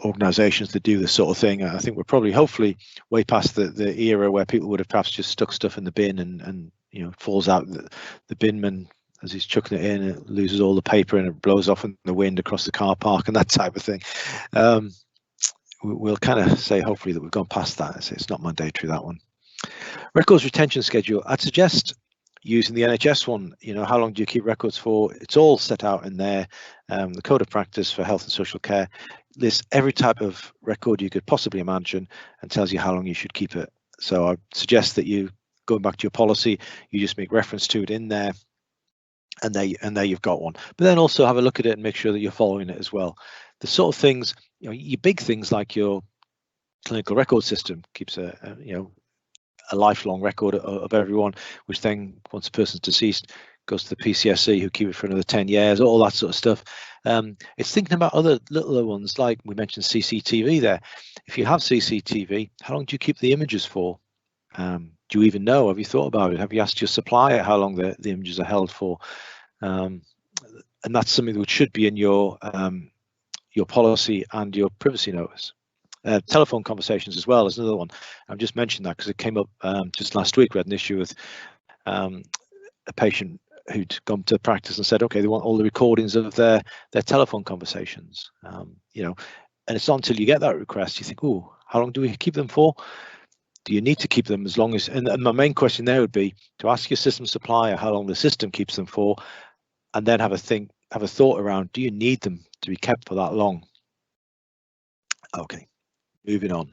[SPEAKER 2] organizations that do this sort of thing. I think we're probably hopefully way past the era where people would have perhaps just stuck stuff in the bin and you know, falls out the binman as he's chucking it in, it loses all the paper and it blows off in the wind across the car park and that type of thing. We'll kind of say hopefully that we've gone past that. So it's not mandatory, that one. Records retention schedule. I'd suggest using the NHS one. You know, how long do you keep records for? It's all set out in there. The code of practice for health and social care lists every type of record you could possibly imagine and tells you how long you should keep it. So I suggest that you, going back to your policy, you just make reference to it in there, and there you've got one. But then also have a look at it and make sure that you're following it as well. The sort of things, you know, your big things like your clinical record system keeps a lifelong record of everyone, which then once a person's deceased goes to the PCSC, who keep it for another 10 years, all that sort of stuff. It's thinking about other littler ones, like we mentioned CCTV there. If you have CCTV, how long do you keep the images for? Do you even know? Have you thought about it? Have you asked your supplier how long the images are held for? And that's something which should be in your policy and your privacy notice. Telephone conversations as well is another one. I've just mentioned that because it came up just last week. We had an issue with a patient who'd gone to practice and said, okay, they want all the recordings of their telephone conversations. You know, and it's not until you get that request you think, oh, how long do we keep them for? Do you need to keep them as long as? And my main question there would be to ask your system supplier how long the system keeps them for, and then have a thought around, do you need them to be kept for that long? Okay. Moving on.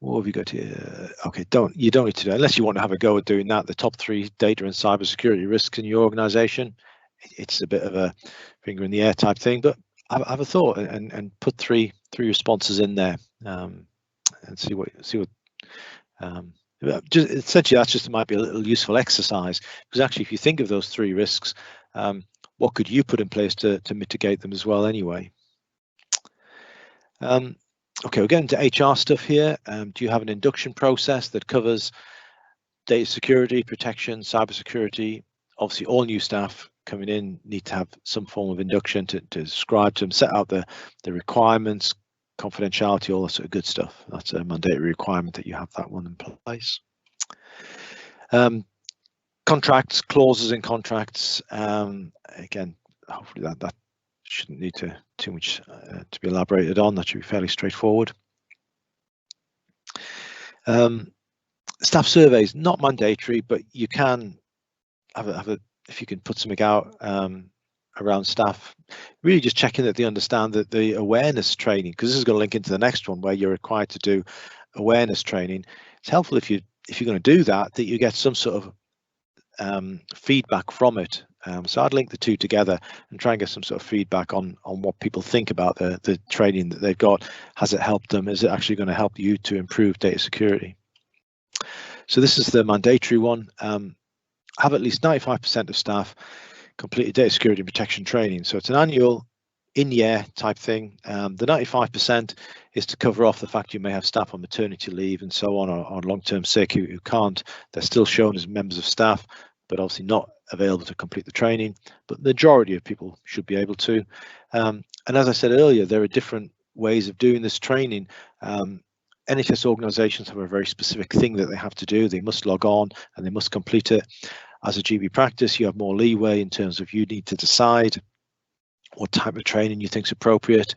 [SPEAKER 2] What have you got here? Okay, you don't need to do it unless you want to have a go at doing that. The top 3 data and cybersecurity risks in your organization. It's a bit of a finger in the air type thing, but have a thought and put three responses in there and see what just essentially that's just might be a little useful exercise, because actually if you think of those 3 risks, what could you put in place to mitigate them as well anyway? Okay, we're getting to HR stuff here. Do you have an induction process that covers data security, protection, cybersecurity? Obviously, all new staff coming in need to have some form of induction to describe to them, set out the requirements, confidentiality, all that sort of good stuff. That's a mandatory requirement that you have that one in place. Contracts, clauses in contracts. Again, hopefully that shouldn't need too much to be elaborated on. That should be fairly straightforward. Staff surveys, not mandatory, but you can have a if you can put something out around staff, really just checking that they understand that the awareness training, because this is going to link into the next one where you're required to do awareness training. It's helpful if you're going to do that you get some sort of feedback from it. So I'd link the 2 together and try and get some sort of feedback on what people think about the training that they've got. Has it helped them? Is it actually going to help you to improve data security? So this is the mandatory one. Have at least 95% of staff completed data security and protection training. So it's an annual in-year type thing. The 95% is to cover off the fact you may have staff on maternity leave and so on, or on long-term sick who can't. They're still shown as members of staff, but obviously not available to complete the training. But the majority of people should be able to. And as I said earlier, there are different ways of doing this training. NHS organisations have a very specific thing that they have to do. They must log on and they must complete it. As a GP practice, you have more leeway in terms of you need to decide what type of training you think is appropriate.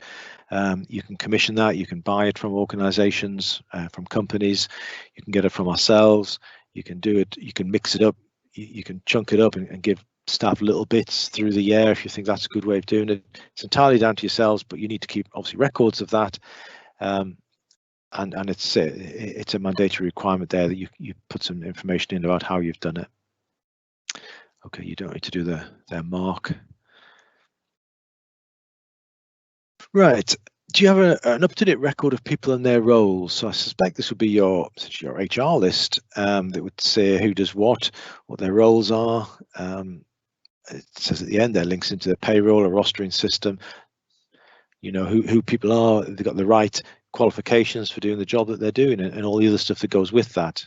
[SPEAKER 2] You can commission that, you can buy it from organisations, from companies, you can get it from ourselves, you can do it, you can mix it up, you can chunk it up and give staff little bits through the year if you think that's a good way of doing it. It's entirely down to yourselves, but you need to keep obviously records of that. And it's a mandatory requirement there that you put some information in about how you've done it. Okay, you don't need to do their mark. Right. Do you have an up-to-date record of people and their roles? So I suspect this would be your HR list that would say who does what their roles are. It says at the end there links into the payroll or rostering system. you know who people are, they've got the right qualifications for doing the job that they're doing, and all the other stuff that goes with that,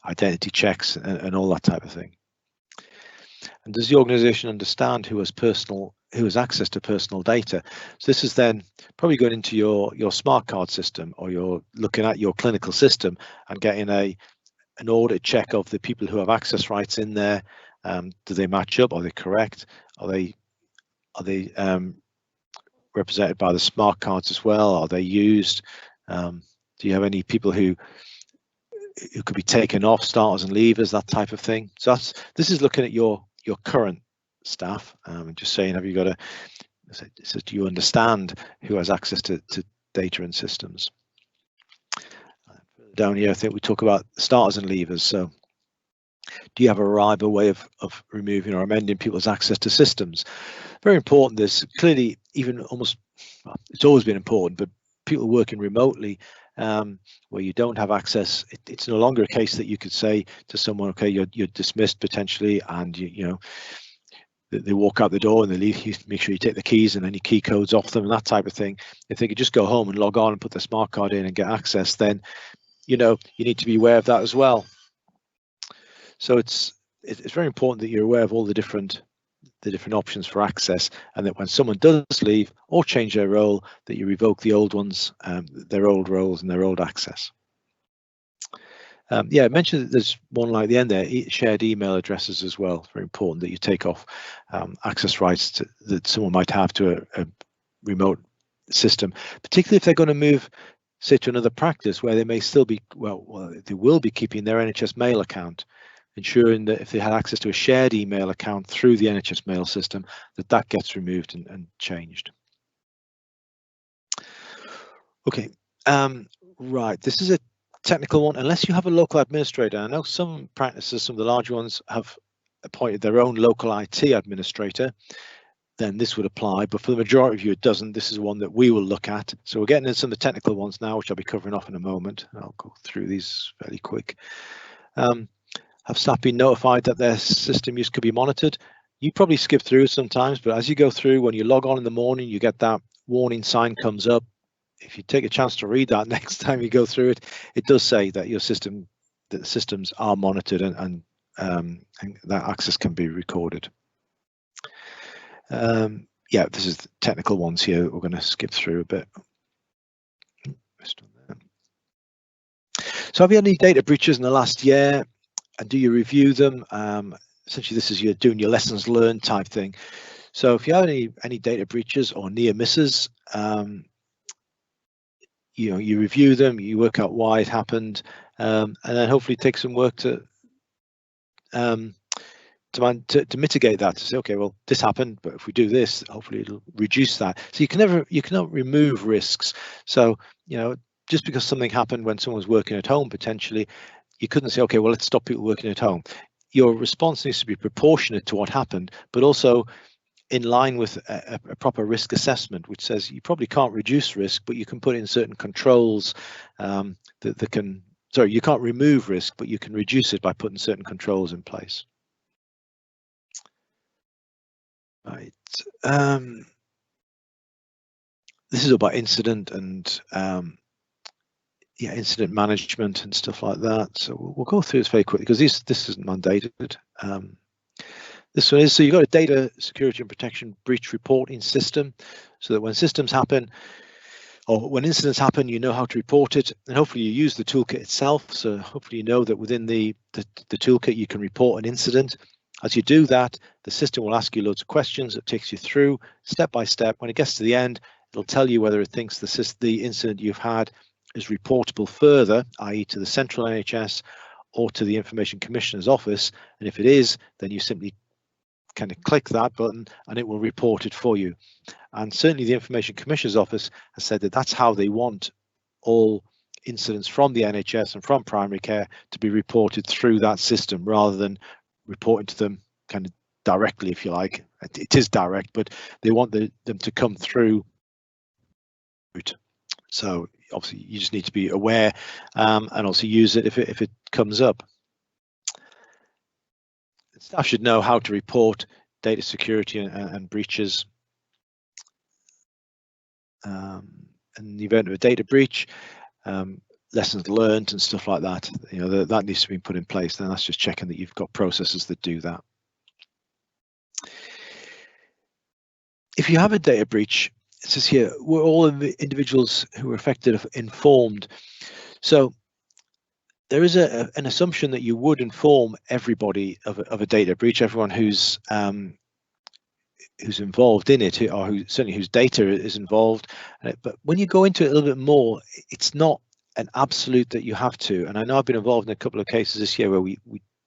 [SPEAKER 2] identity checks and all that type of thing. And does the organization understand who has access to personal data? So this is then probably going into your smart card system, or you're looking at your clinical system and getting an audit check of the people who have access rights in there. Do they match up? Are they correct? Are they represented by the smart cards as well? Are they used? Do you have any people who could be taken off, starters and leavers, that type of thing? So this is looking at your current staff, and just saying, have you got do you understand who has access to data and systems? Down here, I think we talk about starters and leavers. So do you have a reliable way of removing or amending people's access to systems? Very important. There's clearly, even almost, well, it's always been important, but people working remotely, where you don't have access, it's no longer a case that you could say to someone, okay, you're dismissed potentially, and you know, they walk out the door and they leave. You make sure you take the keys and any key codes off them and that type of thing. If they could just go home and log on and put their smart card in and get access, then you know you need to be aware of that as well. So it's very important that you're aware of all the different options for access, and that when someone does leave or change their role, that you revoke the old ones, their old roles and their old access. Yeah, I mentioned that there's one like the end there, shared email addresses as well. It's very important that you take off access rights that someone might have to a remote system, particularly if they're going to move, say, to another practice where they may still be, well, they will be keeping their NHS mail account, ensuring that if they had access to a shared email account through the NHS mail system, that gets removed and changed. Okay, right, this is a technical one. Unless you have a local administrator, I know some practices, some of the large ones, have appointed their own local IT administrator, then this would apply, but for the majority of you it doesn't. This is one that we will look at. So we're getting into some of the technical ones now, which I'll be covering off in a moment. I'll go through these fairly quick. Have staff been notified that their system use could be monitored? You probably skip through sometimes, but as you go through, when you log on in the morning, you get that warning sign comes up. If you take a chance to read that next time you go through it, it does say that your system, that the systems are monitored and that access can be recorded. Yeah, this is the technical ones here. We're going to skip through a bit. So have you had any data breaches in the last year, and do you review them? Essentially, this is doing your lessons learned type thing. So if you have any data breaches or near misses, you review them, you work out why it happened, and then hopefully take some work to mitigate that, to say, okay, well, this happened, but if we do this, hopefully it'll reduce that. So you cannot remove risks. So just because something happened when someone was working at home, potentially, you couldn't say, okay, well, let's stop people working at home. Your response needs to be proportionate to what happened, but also in line with a proper risk assessment, which says you probably can't reduce risk, but you can put in certain controls that can, sorry, you can't remove risk, but you can reduce it by putting certain controls in place. Right. This is about incident and incident management and stuff like that. So we'll go through this very quickly because this isn't mandated. This one is, so you've got a data security and protection breach reporting system, so that when systems happen or when incidents happen, you know how to report it, and hopefully you use the toolkit itself. So hopefully you know that within the toolkit you can report an incident. As you do that, the system will ask you loads of questions. It takes you through step by step. When it gets to the end, it'll tell you whether it thinks the incident you've had is reportable further, i.e. to the central NHS or to the Information Commissioner's office. And if it is, then you simply kind of click that button and it will report it for you. And certainly the Information Commissioner's office has said that that's how they want all incidents from the NHS and from primary care to be reported through that system, rather than reporting to them kind of directly, if you like. It is direct, but they want them to come through. So obviously you just need to be aware and also use it if it comes up. Staff should know how to report data security and breaches. in the event of a data breach, lessons learned and stuff like that. You know, that needs to be put in place. Then that's just checking that you've got processes that do that. If you have a data breach, it says here, were all of the individuals who were affected informed? So there is an assumption that you would inform everybody of a data breach, everyone who's involved in it, or certainly whose data is involved. But when you go into it a little bit more, it's not an absolute that you have to. And I know I've been involved in a couple of cases this year where we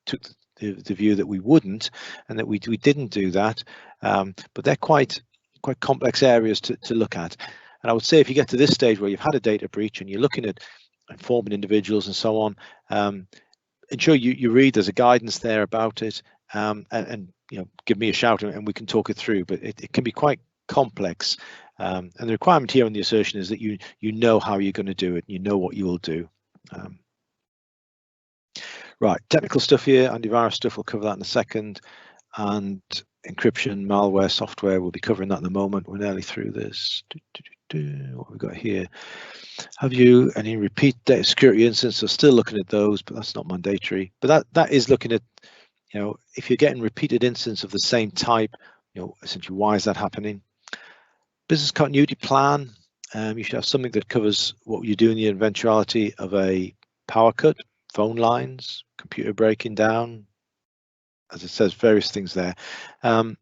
[SPEAKER 2] took the view that we wouldn't, and that we didn't do that. But they're quite complex areas to look at. And I would say if you get to this stage where you've had a data breach and you're looking at informing individuals and so on, ensure you read, there's a guidance there about it, and you know, give me a shout and we can talk it through. But it can be quite complex, and the requirement here on the assertion is that you know how you're going to do it, and you know what you will do. Right, technical stuff here, antivirus stuff, we'll cover that in a second, and encryption, malware, software, we'll be covering that in a moment. We're nearly through this. What we've got here. Have you any repeat data security incidents? So still looking at those, but that's not mandatory. But that is looking at, you know, if you're getting repeated incidents of the same type, you know, essentially why is that happening? Business continuity plan. You should have something that covers what you do in the eventuality of a power cut, phone lines, computer breaking down. As it says, various things there. Again,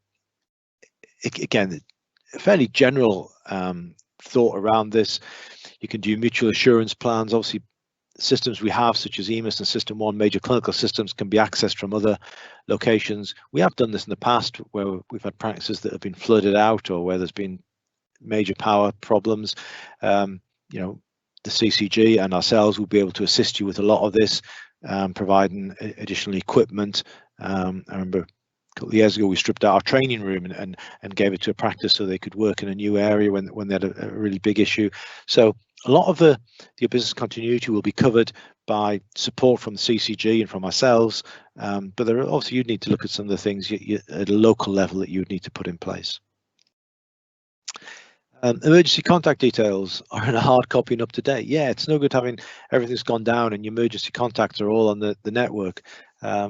[SPEAKER 2] a fairly general thought around this. You can do mutual assurance plans. Obviously, systems we have, such as EMIS and System 1, major clinical systems, can be accessed from other locations. We have done this in the past where we've had practices that have been flooded out, or where there's been major power problems. You know, the CCG and ourselves will be able to assist you with a lot of this, providing additional equipment. I remember a couple of years ago we stripped out our training room and gave it to a practice so they could work in a new area when they had a really big issue. So a lot of the business continuity will be covered by support from the CCG and from ourselves, but there are obviously you'd need to look at some of the things at a local level that you would need to put in place. Emergency contact details are in a hard copy and up to date. Yeah, it's no good having everything's gone down and your emergency contacts are all on the network. Yeah,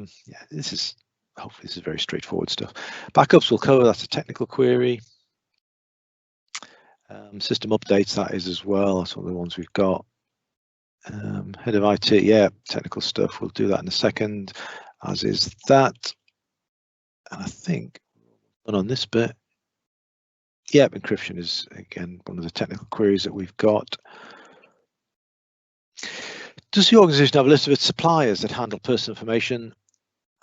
[SPEAKER 2] hopefully this is very straightforward stuff. Backups we'll cover, that's a technical query. System updates, that is as well, that's one of the ones we've got. Head of IT, yeah, technical stuff, we'll do that in a second, as is that. And I think on this bit, yeah, encryption is again one of the technical queries that we've got. Does the organization have a list of its suppliers that handle personal information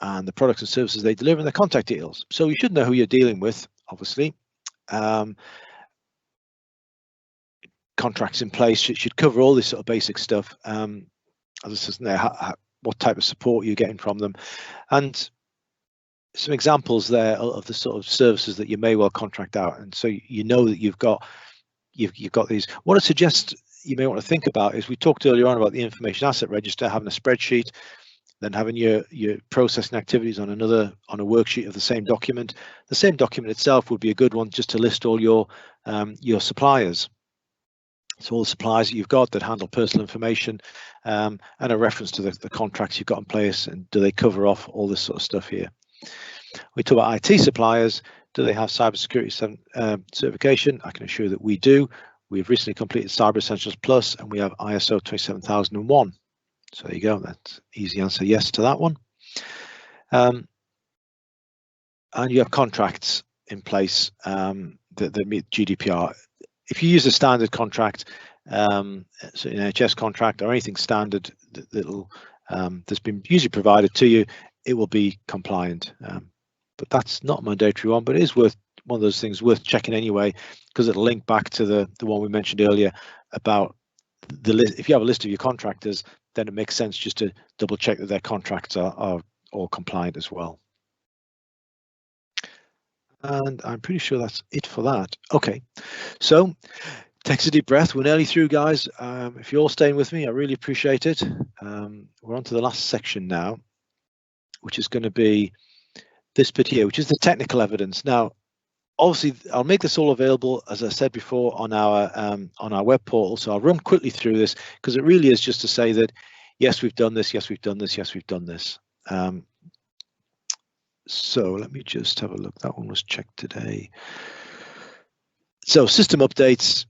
[SPEAKER 2] and the products and services they deliver and their contact details? So you should know who you're dealing with, obviously. Contracts in place should cover all this sort of basic stuff. As I said there, what type of support you're getting from them, and some examples there of the sort of services that you may well contract out. And so you know that you've got these. What I suggest you may want to think about is, we talked earlier on about the information asset register, having a spreadsheet, then having your processing activities on a worksheet of the same document. The same document itself would be a good one just to list all your suppliers. So all the suppliers that you've got that handle personal information, and a reference to the contracts you've got in place, and do they cover off all this sort of stuff here. We talk about IT suppliers. Do they have cybersecurity certification? I can assure that we do. We've recently completed Cyber Essentials Plus, and we have ISO 27001. So there you go. That's easy answer, yes to that one. And you have contracts in place that meet GDPR. If you use a standard contract, so an NHS contract or anything standard that's been usually provided to you, it will be compliant. But that's not a mandatory one, but it is one of those things worth checking anyway, because it'll link back to the one we mentioned earlier about the list. If you have a list of your contractors, then it makes sense just to double check that their contracts are all compliant as well. And I'm pretty sure that's it for that. Okay, so take a deep breath. We're nearly through, guys. If you're all staying with me, I really appreciate it. We're on to the last section now, which is going to be this bit here, which is the technical evidence. Now, obviously, I'll make this all available, as I said before, on our web portal. So I'll run quickly through this because it really is just to say that, yes, we've done this, yes, we've done this, yes, we've done this. So let me just have a look. That one was checked today. So system updates,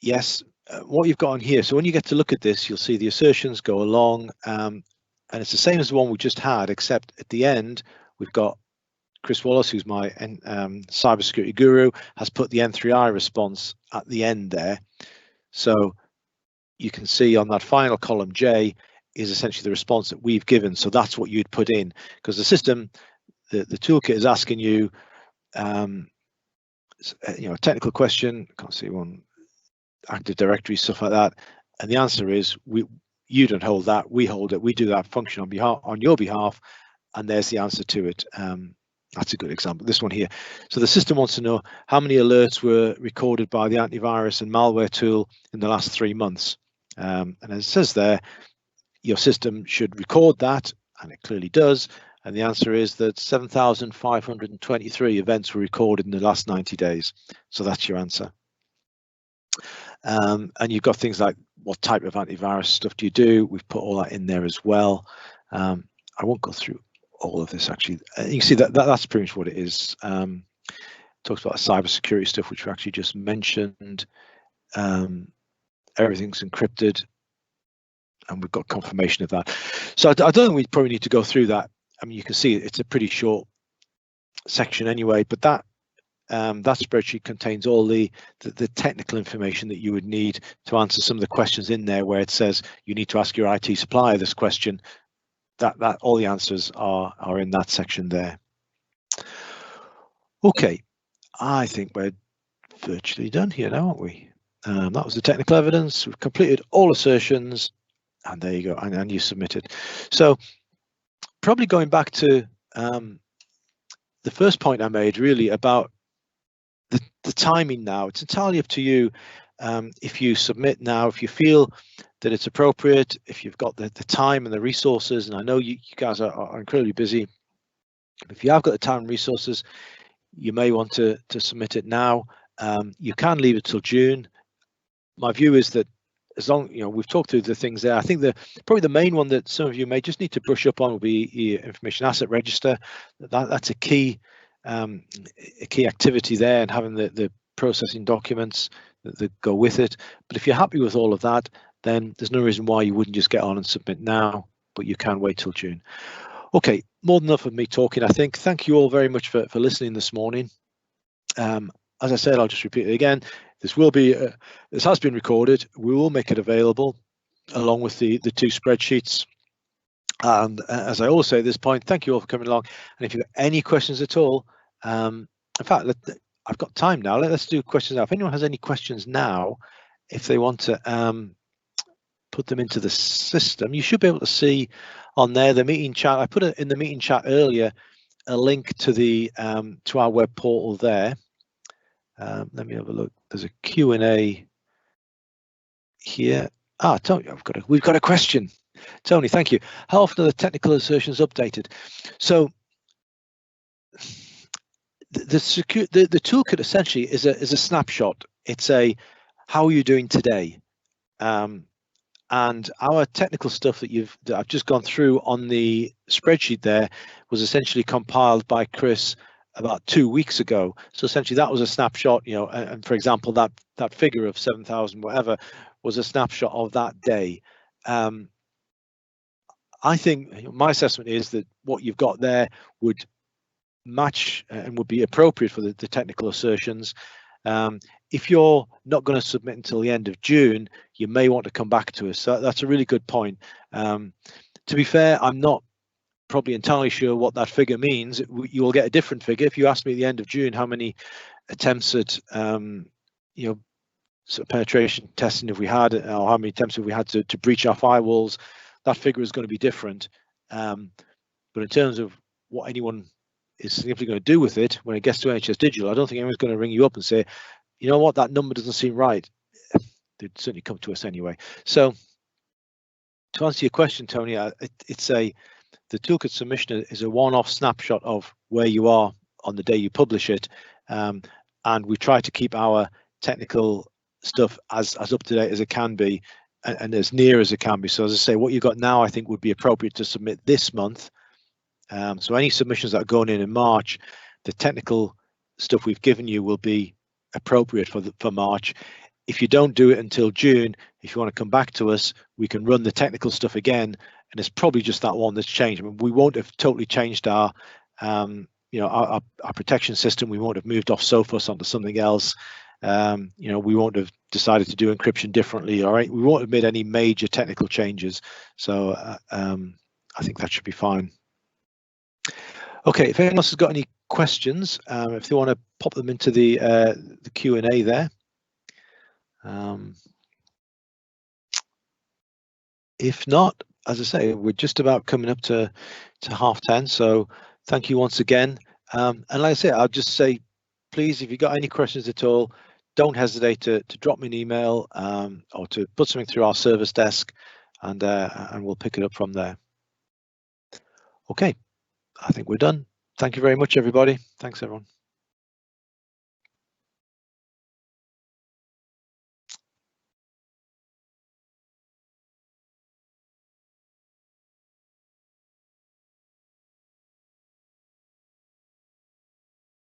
[SPEAKER 2] yes. What you've got on here, so when you get to look at this, you'll see the assertions go along, and it's the same as the one we just had, except at the end, we've got Chris Wallace, who's my cybersecurity guru, has put the N3i response at the end there. So you can see on that final column, J is essentially the response that we've given. So that's what you'd put in, because the system, the toolkit is asking you, a technical question. Can't see one. Active Directory, stuff like that, and the answer is you don't hold that, we hold it, we do that function on your behalf, and there's the answer to it. That's a good example, this one here. So the system wants to know how many alerts were recorded by the antivirus and malware tool in the last 3 months, and as it says there, your system should record that, and it clearly does, and the answer is that 7,523 events were recorded in the last 90 days. So that's your answer. And you've got things like what type of antivirus stuff do you do? We've put all that in there as well. I won't go through all of this actually. You can see that's pretty much what it is. Talks about cybersecurity stuff, which we actually just mentioned. Everything's encrypted, and we've got confirmation of that. So I don't think we probably need to go through that. I mean, you can see it's a pretty short section anyway, but that spreadsheet contains all the technical information that you would need to answer some of the questions in there where it says you need to ask your IT supplier this question. That all the answers are in that section there. Okay, I think we're virtually done here now, aren't we? That was the technical evidence. We've completed all assertions, and there you go, and you submitted. So probably going back to the first point I made really about the timing now, it's entirely up to you. If you submit now, if you feel that it's appropriate, if you've got the time and the resources, and I know you guys are incredibly busy, if you have got the time and resources, you may want to submit it now. You can leave it till June. My view is that as long, we've talked through the things there, I think probably the main one that some of you may just need to brush up on will be your information asset register. That's a key activity there, and having the processing documents that go with it. But if you're happy with all of that, then there's no reason why you wouldn't just get on and submit now, but you can wait till June. Okay, more than enough of me talking, I think. Thank you all very much for listening this morning. As I said, I'll just repeat it again. This has been recorded. We will make it available along with the 2 spreadsheets. And as I always say at this point, thank you all for coming along. And if you've got any questions at all, in fact, I've got time now. Let's do questions now. If anyone has any questions now, if they want to put them into the system, you should be able to see on there the meeting chat. I put it in the meeting chat earlier, a link to to our web portal there. Let me have a look. There's a Q&A here. Tony, we've got a question. Tony, thank you. How often are the technical assertions updated? So the toolkit essentially is a snapshot. It's how are you doing today? And our technical stuff that I've just gone through on the spreadsheet there was essentially compiled by Chris about 2 weeks ago. So essentially that was a snapshot, and for example, that figure of 7,000 whatever was a snapshot of that day. I think my assessment is that what you've got there would match and would be appropriate for the technical assertions. If you're not going to submit until the end of June, you may want to come back to us. So that's a really good point. To be fair, I'm not probably entirely sure what that figure means. You will get a different figure. If you ask me at the end of June how many attempts at sort of penetration testing have we had, or how many attempts have we had to breach our firewalls, that figure is going to be different. But in terms of what anyone is significantly going to do with it when it gets to NHS Digital, I don't think anyone's going to ring you up and say, you know what, that number doesn't seem right. They'd certainly come to us anyway. So to answer your question, Tony, the toolkit submission is a one-off snapshot of where you are on the day you publish it. And and we try to keep our technical stuff as up to date as it can be, and as near as it can be. So as I say, what you've got now I think would be appropriate to submit this month. So any submissions that are going in March, the technical stuff we've given you will be appropriate for March. If you don't do it until June, if you want to come back to us, we can run the technical stuff again, and it's probably just that one that's changed. I mean, we won't have totally changed our our protection system. We won't have moved off Sophos onto something else. We won't have decided to do encryption differently. All right, we won't have made any major technical changes. So I think that should be fine. Okay, if anyone else has got any questions, if they want to pop them into the Q&A there. If not, as I say, we're just about coming up to 10:30. So thank you once again. And like I say, I'll just say, please, if you've got any questions at all, don't hesitate to drop me an email or to put something through our service desk, and we'll pick it up from there. Okay, I think we're done. Thank you very much, everybody. Thanks, everyone.